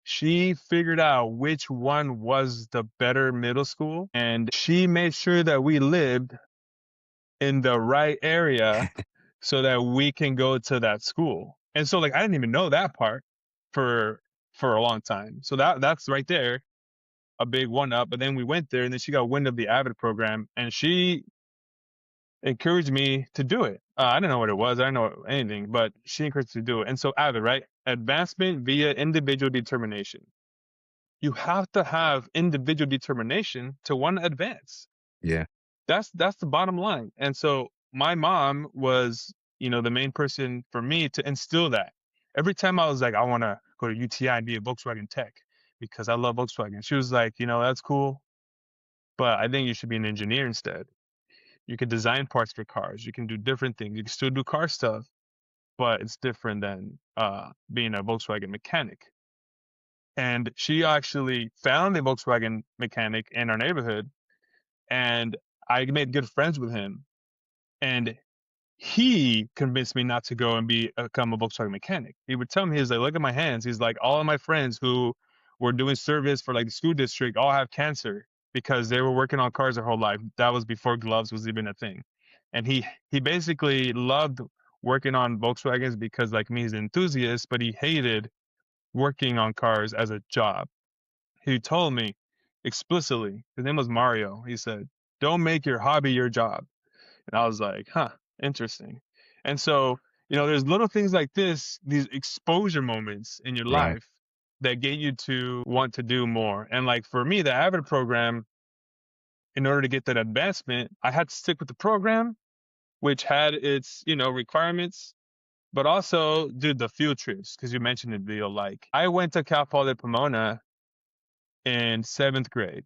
she figured out which one was the better middle school. And she made sure that we lived in the right area so that we can go to that school. And so, like, I didn't even know that part for a long time. So that's right there a big one up. But then we went there, and then she got wind of the Avid program, and she encouraged me to do it. I didn't know what it was. I didn't know anything, but she encouraged me to do it. And so AVID, right? Advancement via individual determination. You have to have individual determination to want to advance.
Yeah.
That's the bottom line. And so my mom was, the main person for me to instill that. Every time I was like, I want to go to UTI and be a Volkswagen tech because I love Volkswagen. She was like, that's cool, but I think you should be an engineer instead. You can design parts for cars. You can do different things. You can still do car stuff, but it's different than being a Volkswagen mechanic. And she actually found a Volkswagen mechanic in our neighborhood, and I made good friends with him. And he convinced me not to go and become a Volkswagen mechanic. He would tell me, he's like, look at my hands. He's like, all of my friends who were doing service for like the school district all have cancer because they were working on cars their whole life. That was before gloves was even a thing. And he basically loved working on Volkswagens because like me, he's an enthusiast, but he hated working on cars as a job. He told me explicitly, his name was Mario. He said, don't make your hobby your job. And I was like, huh, interesting. And so, there's little things like this, these exposure moments in your
Right.
life that get you to want to do more. And like for me, the Avid program, in order to get that advancement, I had to stick with the program, which had its, requirements, but also do the field trips, because you mentioned it, Leo. Like I went to Cal Poly Pomona in seventh grade.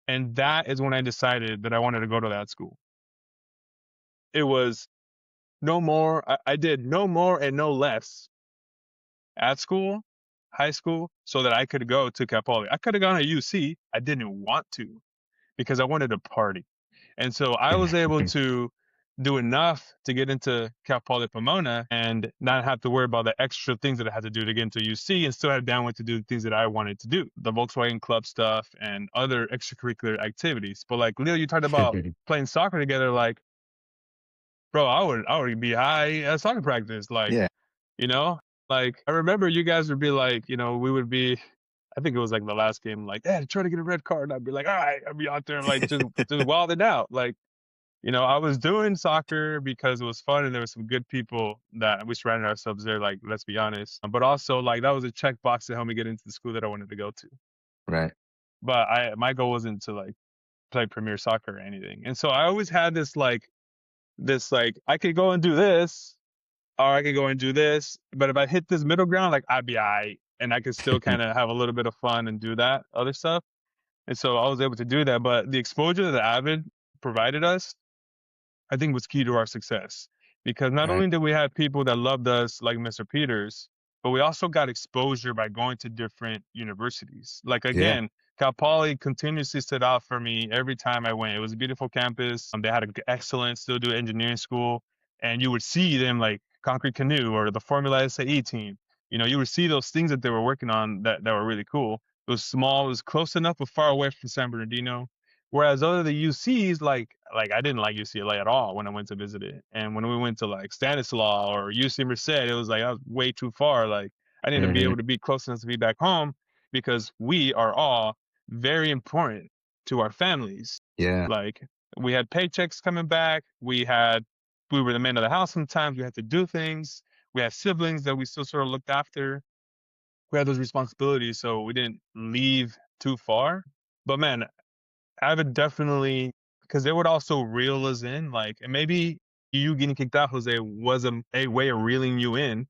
And that is when I decided that I wanted to go to that school. It was no more. I did no more and no less at school, high school, so that I could go to Cal Poly. I could have gone to UC. I didn't want to because I wanted to party. And so I was able to do enough to get into Cal Poly Pomona and not have to worry about the extra things that I had to do to get into UC, and still have bandwidth to do the things that I wanted to do, the Volkswagen Club stuff and other extracurricular activities. But like Leo, you talked about playing soccer together. Like, bro, I would be high at soccer practice. Like,
Yeah.
you know, like I remember you guys would be like, we would be. I think it was like the last game, like, yeah, try to get a red card. And I'd be like, all right, I'd be out there like just wilding out. Like, I was doing soccer because it was fun and there were some good people that we surrounded ourselves there. Like, let's be honest. But also, like, that was a checkbox to help me get into the school that I wanted to go to.
Right.
But my goal wasn't to like play premier soccer or anything. And so I always had this like I could go and do this, or I could go and do this. But if I hit this middle ground, like I'd be all right, and I could still kind of have a little bit of fun and do that other stuff. And so I was able to do that. But the exposure that Avid provided us, I think, was key to our success, because not
Right.
only did we have people that loved us like Mr. Peters, but we also got exposure by going to different universities. Like
Yeah.
again, Cal Poly continuously stood out for me every time I went. It was a beautiful campus. They had an excellent, still do engineering school, and you would see them like Concrete Canoe or the Formula SAE team. You would see those things that they were working on that were really cool. It was small, it was close enough, but far away from San Bernardino. Whereas other the UCs, like I didn't like UCLA at all when I went to visit it. And when we went to like Stanislaus or UC Merced, it was like I was way too far. Like I need to be
Hmm.
able to be close enough to be back home, because we are all very important to our families.
Yeah.
Like we had paychecks coming back. We were the man of the house sometimes. We had to do things. We had siblings that we still sort of looked after. We had those responsibilities, so we didn't leave too far. But man, I would definitely, because they would also reel us in, like, and maybe you getting kicked out, Jose, was a way of reeling you in,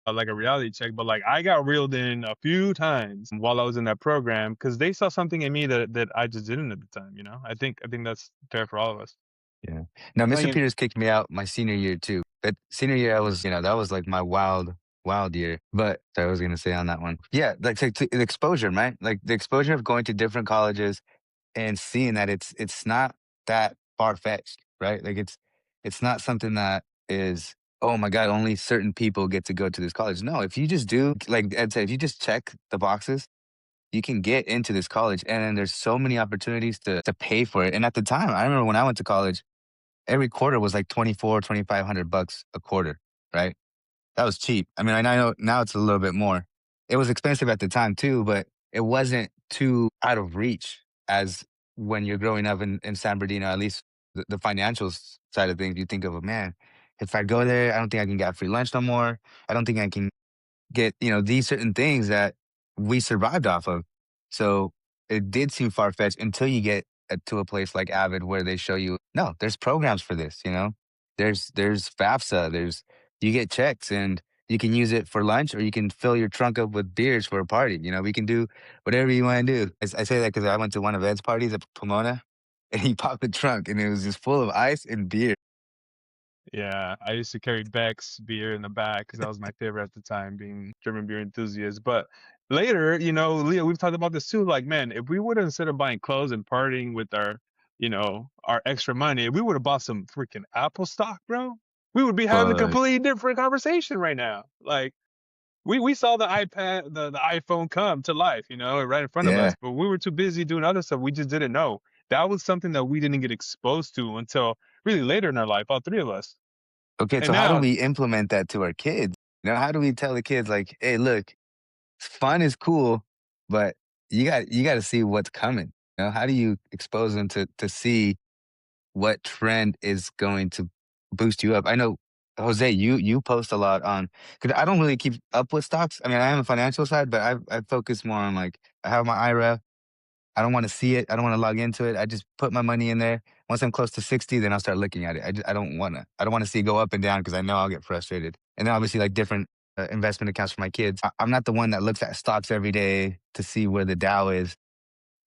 like a reality check. But like, I got reeled in a few times while I was in that program because they saw something in me that I just didn't at the time. I think that's fair for all of us.
Yeah. No,
Like,
Mr. Peters kicked me out my senior year too. That senior year, I was, that was like my wild, wild year. But I was gonna say on that one, yeah, like the exposure, right? Like the exposure of going to different colleges and seeing that it's not that far fetched, right? Like it's not something that is, oh my God, only certain people get to go to this college. No, if you just do, like Ed said, if you just check the boxes, you can get into this college, and then there's so many opportunities to pay for it. And at the time, I remember when I went to college, every quarter was like 2,500 bucks a quarter, right? That was cheap. I mean, I know now it's a little bit more. It was expensive at the time too, but it wasn't too out of reach as when you're growing up in San Bernardino, at least the financial side of things. You think of, a man, if I go there, I don't think I can get free lunch no more. I don't think I can get, these certain things that we survived off of. So it did seem far fetched until you get to a place like Avid where they show you, no, there's programs for this, you know? There's FAFSA, there's you get checks and you can use it for lunch or you can fill your trunk up with beers for a party. You know, we can do whatever you want to do. I say that because I went to one of Ed's parties at Pomona and he popped the trunk and it was just full of ice and beer.
Yeah, I used to carry Beck's beer in the back because that was my favorite at the time, being German beer enthusiast. But later, Leo, we've talked about this too. Like, man, if we would have, instead of buying clothes and partying with our extra money, if we would have bought some freaking Apple stock, bro, we would be having a
But
completely different conversation right now. Like, we saw the iPad, the iPhone come to life, right in front of
yeah.
us, but we were too busy doing other stuff. We just didn't know. That was something that we didn't get exposed to until really later in our life, all three of us.
Okay,
And
so how do
now,
we implement that to our kids? You know, how do we tell the kids like, hey, look, fun is cool, but you got to see what's coming. You know, how do you expose them to see what trend is going to boost you up? I know, Jose, you post a lot on because I don't really keep up with stocks. I mean, I am a financial side, but I focus more on like I have my IRA. I don't want to see it. I don't want to log into it. I just put my money in there. Once I'm close to 60, then I'll start looking at it. I don't want to. I don't want to see it go up and down because I know I'll get frustrated. And then obviously like different investment accounts for my kids. I'm not the one that looks at stocks every day to see where the Dow is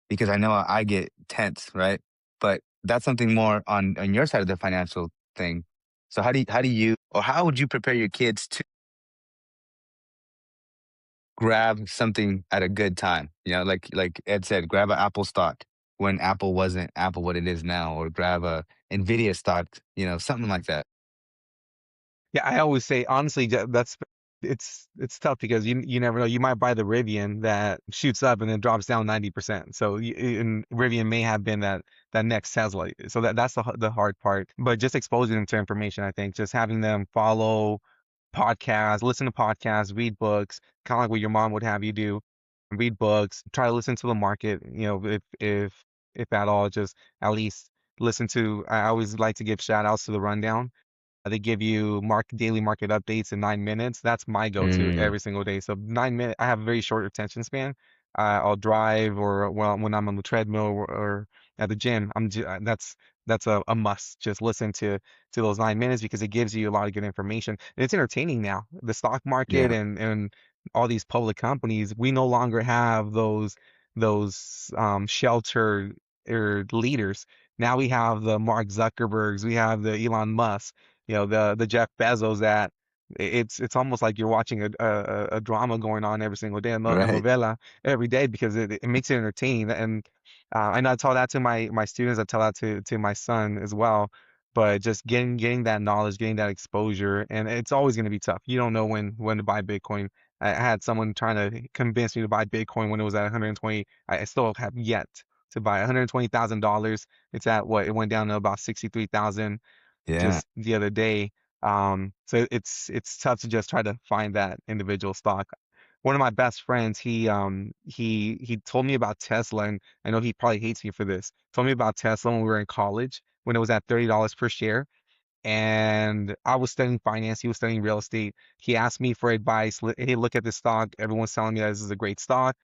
because I know I get tense, right? But that's something more on your side of the financial thing. So how do you or how would you prepare your kids to grab something at a good time? You know, like Ed said, grab an Apple stock when Apple wasn't Apple what it is now, or grab a Nvidia stock, you know, something like that.
Yeah, I always say honestly that's it's tough because you never know. You might buy the Rivian that shoots up and then drops down 90%. So and Rivian may have been that next Tesla. So that's the hard part. But just exposing them to information, I think, just having them follow podcasts, listen to podcasts, read books, kind of like what your mom would have you do. Read books, try to listen to the market, if at all, just at least listen to. I always like to give shout outs to the rundown. They give you daily market updates in 9 minutes. That's my go-to
Mm,
every single day. So 9 minutes, I have a very short attention span. I'll drive or well when I'm on the treadmill or at the gym. That's a must. Just listen to those 9 minutes because it gives you a lot of good information. And it's entertaining now. The stock market
yeah,
and all these public companies, we no longer have those sheltered leaders. Now we have the Mark Zuckerbergs, we have the Elon Musk, the Jeff Bezos that it's almost like you're watching a drama going on every single day, a
right.
novela every day because it makes it entertaining. And I know I tell that to my students, I tell that to my son as well. But just getting that knowledge, getting that exposure, and it's always going to be tough. You don't know when to buy Bitcoin. I had someone trying to convince me to buy Bitcoin when it was at 120. I still have yet to buy $120,000. It's at what? It went down to about 63,000
Yeah,
just the other day. So it's tough to just try to find that individual stock. One of my best friends, he told me about Tesla, and I know he probably hates me for this. Told me about Tesla when we were in college, when it was at $30 per share. And I was studying finance, he was studying real estate. He asked me for advice. Hey, look at this stock. Everyone's telling me that this is a great stock.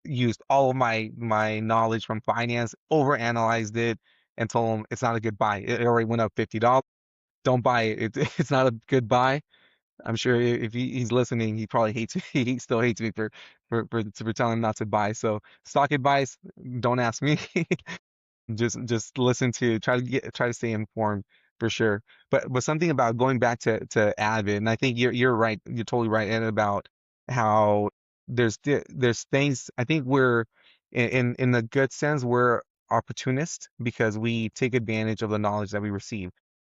Used all of my knowledge from finance, overanalyzed it, and told him it's not a good buy. It already went up $50. Don't buy it. It's not a good buy. I'm sure if he's listening, he probably hates me. He still hates me for telling him not to buy. So stock advice, don't ask me. Just listen to try to stay informed for sure. But something about going back to Avid, and I think you're right. You're totally right, and about how there's things. I think we're in the good sense we're opportunists because we take advantage of the knowledge that we receive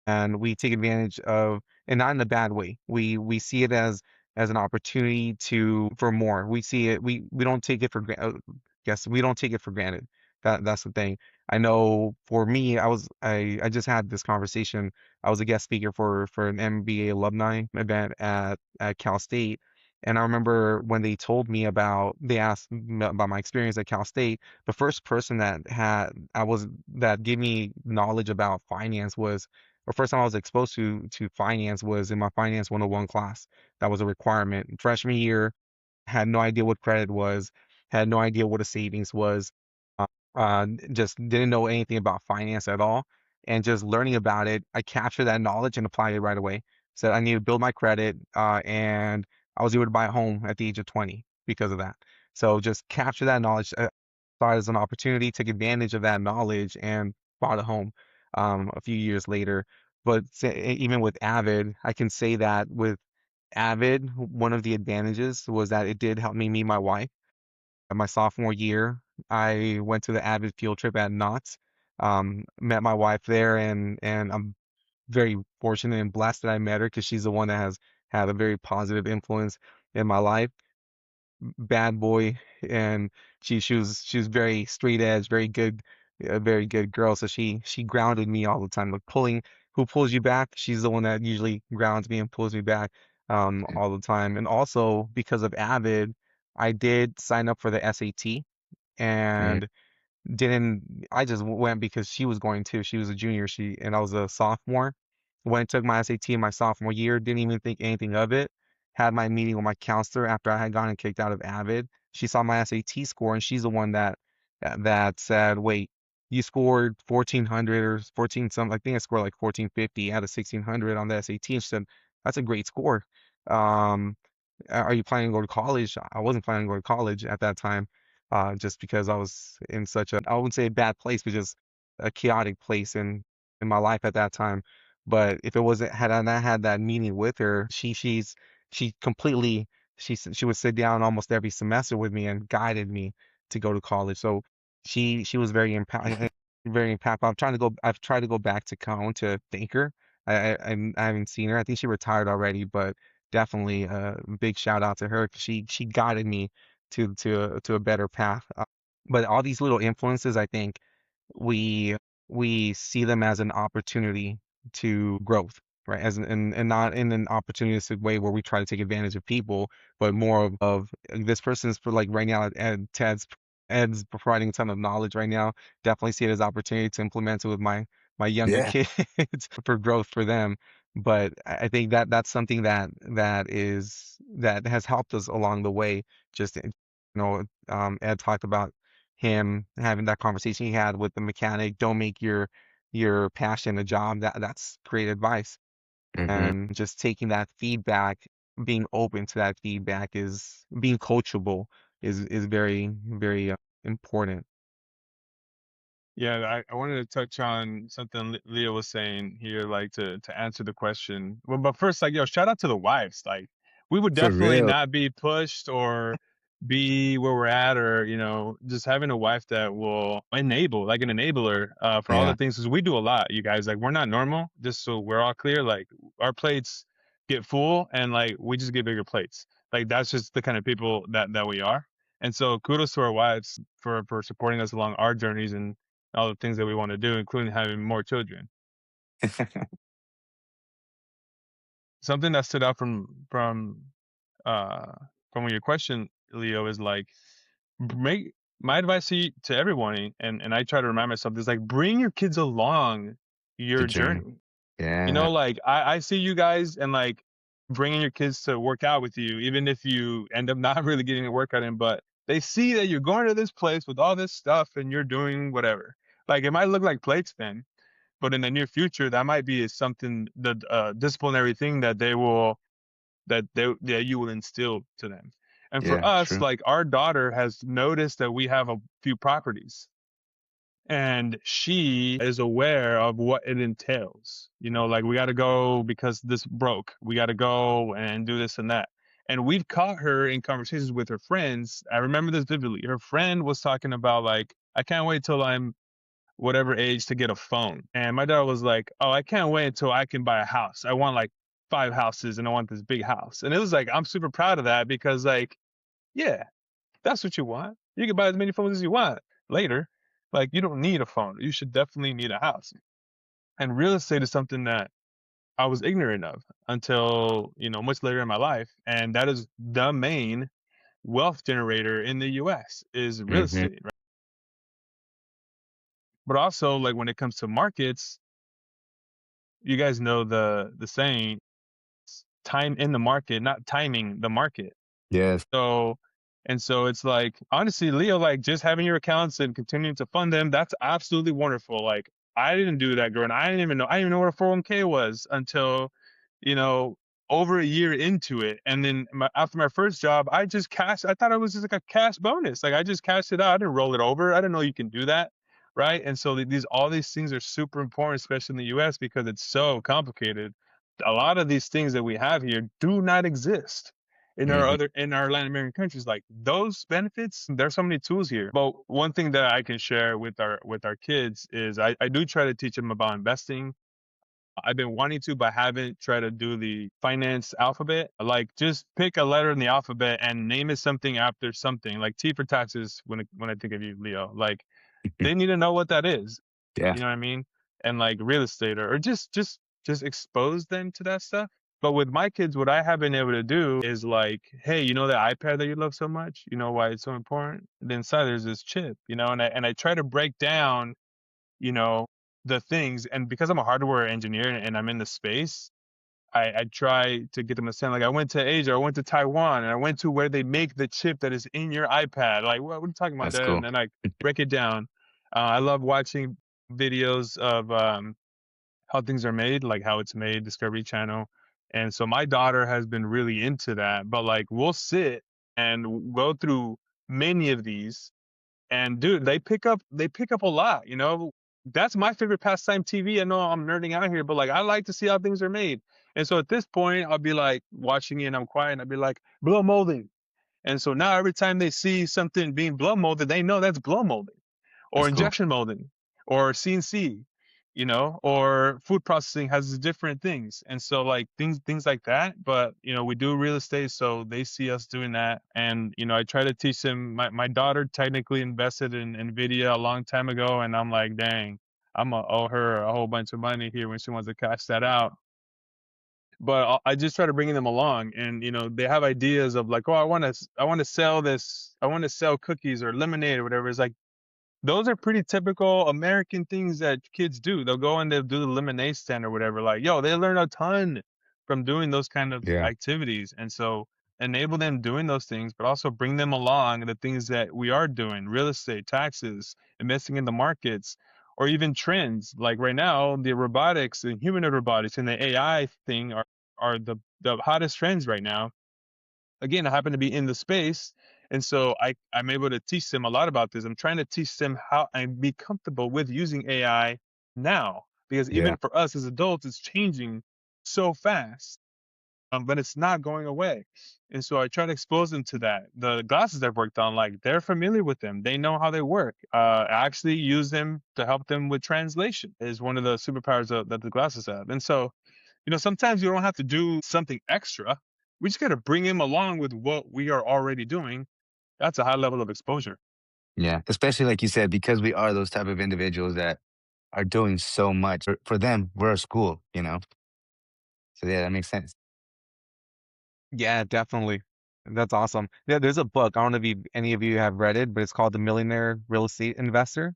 and we take advantage of, and not in a bad way. We see it as an opportunity to for more. We see it. We don't take it for granted. Yes, we don't take it for granted. That's the thing. I know for me, I just had this conversation. I was a guest speaker for an MBA alumni event at Cal State. And I remember when they asked me about my experience at Cal State, the first person that gave me knowledge about finance was the first time I was exposed to finance was in my finance 101 class. That was a requirement. Freshman year, had no idea what credit was, had no idea what a savings was, uh, just didn't know anything about finance at all. And just learning about it, I captured that knowledge and applied it right away. Said I need to build my credit, and I was able to buy a home at the age of 20 because of that. So just capture that knowledge, saw it as an opportunity, took advantage of that knowledge, and bought a home a few years later. But even with Avid, I can say that with Avid, one of the advantages was that it did help me meet my wife. My sophomore year, I went to the Avid field trip at Knott's, met my wife there, and I'm very fortunate and blessed that I met her because she's the one that has had a very positive influence in my life. Bad boy, and she was very straight edge, very good, a very good girl. So she grounded me all the time, like pulling. Who pulls you back? She's the one that usually grounds me and pulls me back all the time. And also because of Avid, I did sign up for the SAT,
Right.
and didn't I just went because she was going to. She was a junior, and I was a sophomore. Went took my SAT in my sophomore year, didn't even think anything of it. Had my meeting with my counselor after I had gotten kicked out of Avid. She saw my SAT score, and she's the one that said, "Wait, you scored 1400 or 14 something. I think I scored like 1450 out of 1600 on the SAT." And she said, "That's a great score. Um, are you planning to go to college?" I wasn't planning to go to college at that time, just because I was in such a, I wouldn't say a bad place, but just a chaotic place in my life at that time. But if it wasn't, had I not had that meeting with her, she completely, she would sit down almost every semester with me and guided me to go to college. So she was very impactful. I've tried to go back to Cone to thank her. I haven't seen her. I think she retired already, but definitely a big shout out to her 'cause she guided me to a better path. But all these little influences, I think we we see them as an opportunity to growth, right? And not in an opportunistic way where we try to take advantage of people, but more of this person's for like right now, Ed's providing a ton of knowledge right now. Definitely see it as opportunity to implement it with my younger
Yeah.
kids for growth for them. But I think that that's something that has helped us along the way. Just Ed talked about him having that conversation he had with the mechanic. Don't make your passion a job. That's great advice.
Hmm.
And just taking that feedback, being open to that feedback, is being coachable is very important.
Yeah, I wanted to touch on something Leah was saying here, like to answer the question. Well, but first, like, yo, shout out to the wives. Like, we would
For
definitely
real.
not be pushed or be where we're at, or just having a wife that will enable, like an enabler, for all the
Yeah.
things. Because we do a lot, you guys. Like, we're not normal. Just so we're all clear, like our plates get full, and like we just get bigger plates. Like that's just the kind of people that we are. And so kudos to our wives for supporting us along our journeys and all the things that we want to do, including having more children. Something that stood out uh from your question, Leo, is like make my advice to everyone, and I try to remind myself is like bring your kids along
The
your
journey.
journey.
Yeah.
Like I see you guys and like bringing your kids to work out with you, even if you end up not really getting a workout in, but they see that you're going to this place with all this stuff and you're doing whatever. Like it might look like plates then, but in the near future, that might be something the disciplinary thing that you will instill to them. And for
Yeah.
us,
True.
like our daughter has noticed that we have a few properties and she is aware of what it entails. Like we got to go because this broke. We got to go and do this and that. And we've caught her in conversations with her friends. I remember this vividly. Her friend was talking about like, I can't wait till I'm whatever age to get a phone. And my dad was like, "Oh, I can't wait until I can buy a house. I want like 5 houses and I want this big house." And it was like, I'm super proud of that because like, yeah, that's what you want. You can buy as many phones as you want later. Like you don't need a phone. You should definitely need a house. And real estate is something that I was ignorant of until, much later in my life. And that is the main wealth generator in the US is real
Hmm.
estate, right? But also like when it comes to markets, you guys know the saying time in the market, not timing the market.
Yes.
So And so it's like, honestly, Leo, like just having your accounts and continuing to fund them, that's absolutely wonderful. Like I didn't do that growing. I didn't even know what a 401k was until, you know, over a year into it. And then after my first job, I just cashed. I thought it was just like a cash bonus. Like I just cashed it out. I didn't roll it over. I didn't know you can do that. Right. And so all these things are super important, especially in the US, because it's so complicated. A lot of these things that we have here do not exist
Hmm.
in our Latin American countries. Like those benefits, there's so many tools here. But one thing that I can share with our kids is I do try to teach them about investing. I've been wanting to, but haven't tried to do the finance alphabet. Like just pick a letter in the alphabet and name it something after something. Like T for taxes when I think of you, Leo. Like they need to know what that is.
Yeah,
You know what I mean? And like real estate or just expose them to that stuff. But with my kids, what I have been able to do is like, hey, you know that iPad that you love so much? You know why it's so important? And then inside there's this chip, you know, and I try to break down, you know, the things. And because I'm a hardware engineer and I'm in the space, I try to get them to understand. Like I went to Asia, I went to Taiwan, and I went to where they make the chip that is in your iPad. Like, what are you talking about,
that's
Dad? And
cool.
then I break it down. I love watching videos of how things are made, like how it's made, Discovery Channel. And so my daughter has been really into that. But like we'll sit and go through many of these and dude, they pick up a lot, you know. That's my favorite pastime TV. I know I'm nerding out here, but like I like to see how things are made. And so at this point, I'll be like watching it and I'm quiet and I'll be like, blow molding. And so now every time they see something being blow molded, they know that's blow molding or
That's cool.
injection molding or CNC, you know, or food processing has different things. And so like things like that. But you know, we do real estate, so they see us doing that. And you know, I try to teach them. My daughter technically invested in Nvidia a long time ago, and I'm like, dang, I'm gonna owe her a whole bunch of money here when she wants to cash that out. But I just try to bring them along, and you know, they have ideas of like, oh, I want to sell this, I want to sell cookies or lemonade or whatever. It's like those are pretty typical American things that kids do. They'll go and they'll do the lemonade stand or whatever. Like, yo, they learn a ton from doing those kind of
Yeah,
activities. And so enable them doing those things, but also bring them along the things that we are doing, real estate, taxes, investing in the markets, or even trends. Like right now, the robotics, the humanoid robotics and the AI thing are the hottest trends right now. Again, I happen to be in the space, and so I'm able to teach them a lot about this. I'm trying to teach them how and be comfortable with using AI now, because
yeah,
even for us as adults, it's changing so fast, but it's not going away. And so I try to expose them to that. The glasses I've worked on, like they're familiar with them. They know how they work. I actually use them to help them with translation. Is one of the superpowers that the glasses have. And so you know, sometimes you don't have to do something extra. We just got to bring him along with what we are already doing. That's a high level of exposure.
yeah. Especially like you said, because we are those type of individuals that are doing so much for them. We're a school, you know. So yeah, that makes sense.
Yeah, definitely. That's awesome. Yeah, there's a book. I don't know if any of you have read it, but it's called The Millionaire Real Estate Investor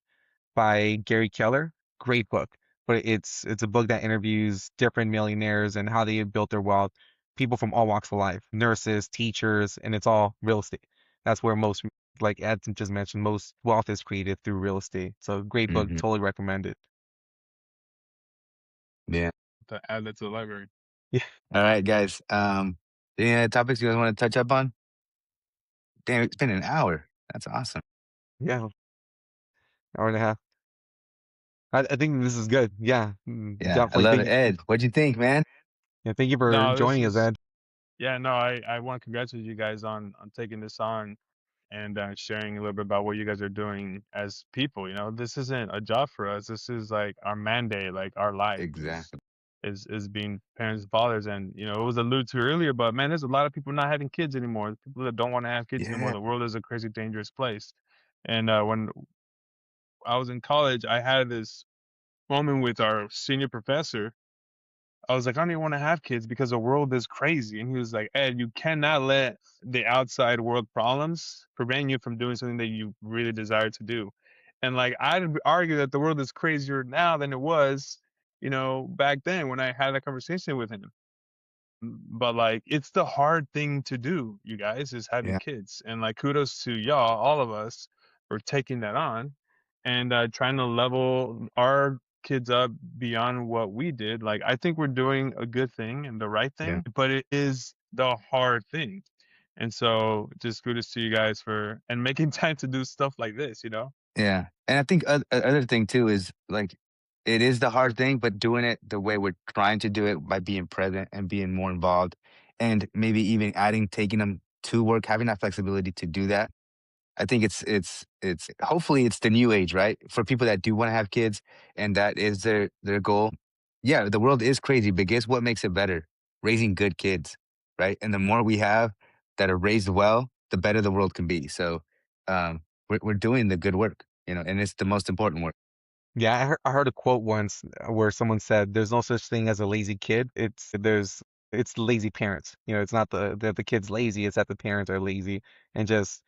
by Gary Keller. Great book. But it's a book that interviews different millionaires and how they have built their wealth, people from all walks of life, nurses, teachers, and it's all real estate. That's where most, like Ed just mentioned, most wealth is created through real estate. So great book,
Hmm.
totally recommend it.
Yeah.
To add that to the library.
Yeah,
All right, guys. Any other topics you guys want to touch up on? Damn, it's been an hour. That's awesome.
yeah, hour and a half. I think this is good. Yeah,
Yeah, I
definitely.
love
Thank
it.
you.
Ed, what'd you think, man?
Yeah, thank you for
No, this
joining us,
is
Ed.
yeah. No, I want to congratulate you guys on taking this on and sharing a little bit about what you guys are doing as people. You know, this isn't a job for us. This is like our mandate, like our life
Exactly.
is being parents and fathers. And you know, it was alluded to earlier, but man, there's a lot of people not having kids anymore. People that don't want to have kids anymore.
Yeah.
The world is a crazy, dangerous place. And when I was in college, I had this moment with our senior professor. I was like, I don't even want to have kids because the world is crazy. And he was like, Ed, you cannot let the outside world problems prevent you from doing something that you really desire to do. And like, I'd argue that the world is crazier now than it was, you know, back then when I had that conversation with him. but like it's the hard thing to do, you guys, is having
Yeah,
kids. And like kudos to y'all, all of us, for taking that on and trying to level our kids up beyond what we did. Like I think we're doing a good thing and the right
yeah.
thing, but it is the hard thing. And so just kudos to you guys for and making time to do stuff like this, you know?
Yeah, and I think other thing too is like it is the hard thing, but doing it the way we're trying to do it by being present and being more involved, and maybe even adding taking them to work, having that flexibility to do that. I think it's hopefully it's the new age, right? For people that do want to have kids and that is their goal. Yeah, the world is crazy, but guess what makes it better? Raising good kids, right? And the more we have that are raised well, the better the world can be. So we're doing the good work, and it's the most important work.
Yeah, I heard a quote once where someone said, "There's no such thing as a lazy kid. It's lazy parents. It's not the kid's lazy. It's that the parents are lazy and just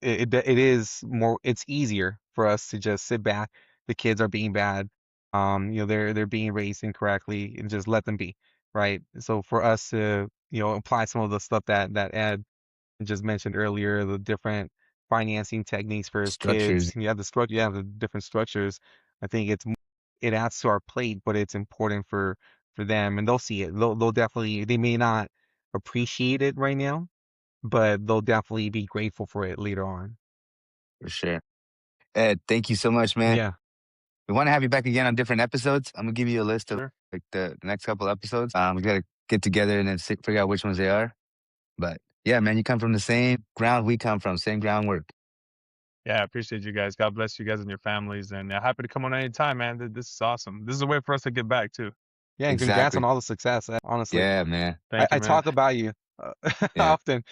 it is more. It's easier for us to just sit back. The kids are being bad. They're being raised incorrectly and just let them be, right? So for us to apply some of the stuff that Ed just mentioned earlier, the different financing techniques for his
Structures,
kids. Yeah, the structure, yeah, the different structures. I think it adds to our plate, but it's important for them, and they'll see it. They'll definitely they may not appreciate it right now, but they'll definitely be grateful for it later on.
for sure. Ed, thank you so much, man.
Yeah,
We want to have you back again on different episodes. I'm gonna give you a list of
Sure.
like the next couple episodes. We gotta get together and then figure out which ones they are. But yeah, man, you come from the same ground we come from, same groundwork.
Yeah, I appreciate you guys. God bless you guys and your families. And happy to come on anytime, man. This is awesome. This is a way for us to get back too.
yeah, and congrats on
Exactly.
all the success. Honestly,
Yeah, man.
I,
Thank you,
I
man.
talk about you
Yeah.
often.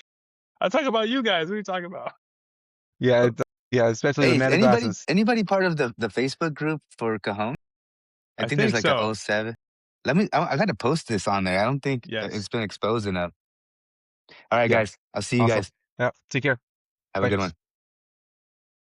I talk about you guys. What are you talking about?
Yeah, yeah, especially the
Hey, is anybody
metaverses.
anybody part of the Facebook group for Cajon? I
I
think there's
think
like a
so.
oh 07. I gotta post this on there. I don't think it's
Yes.
been exposed enough. All right,
Yeah,
guys. I'll see you
awesome.
guys.
Yeah, take care.
Have a
Bye.
good one.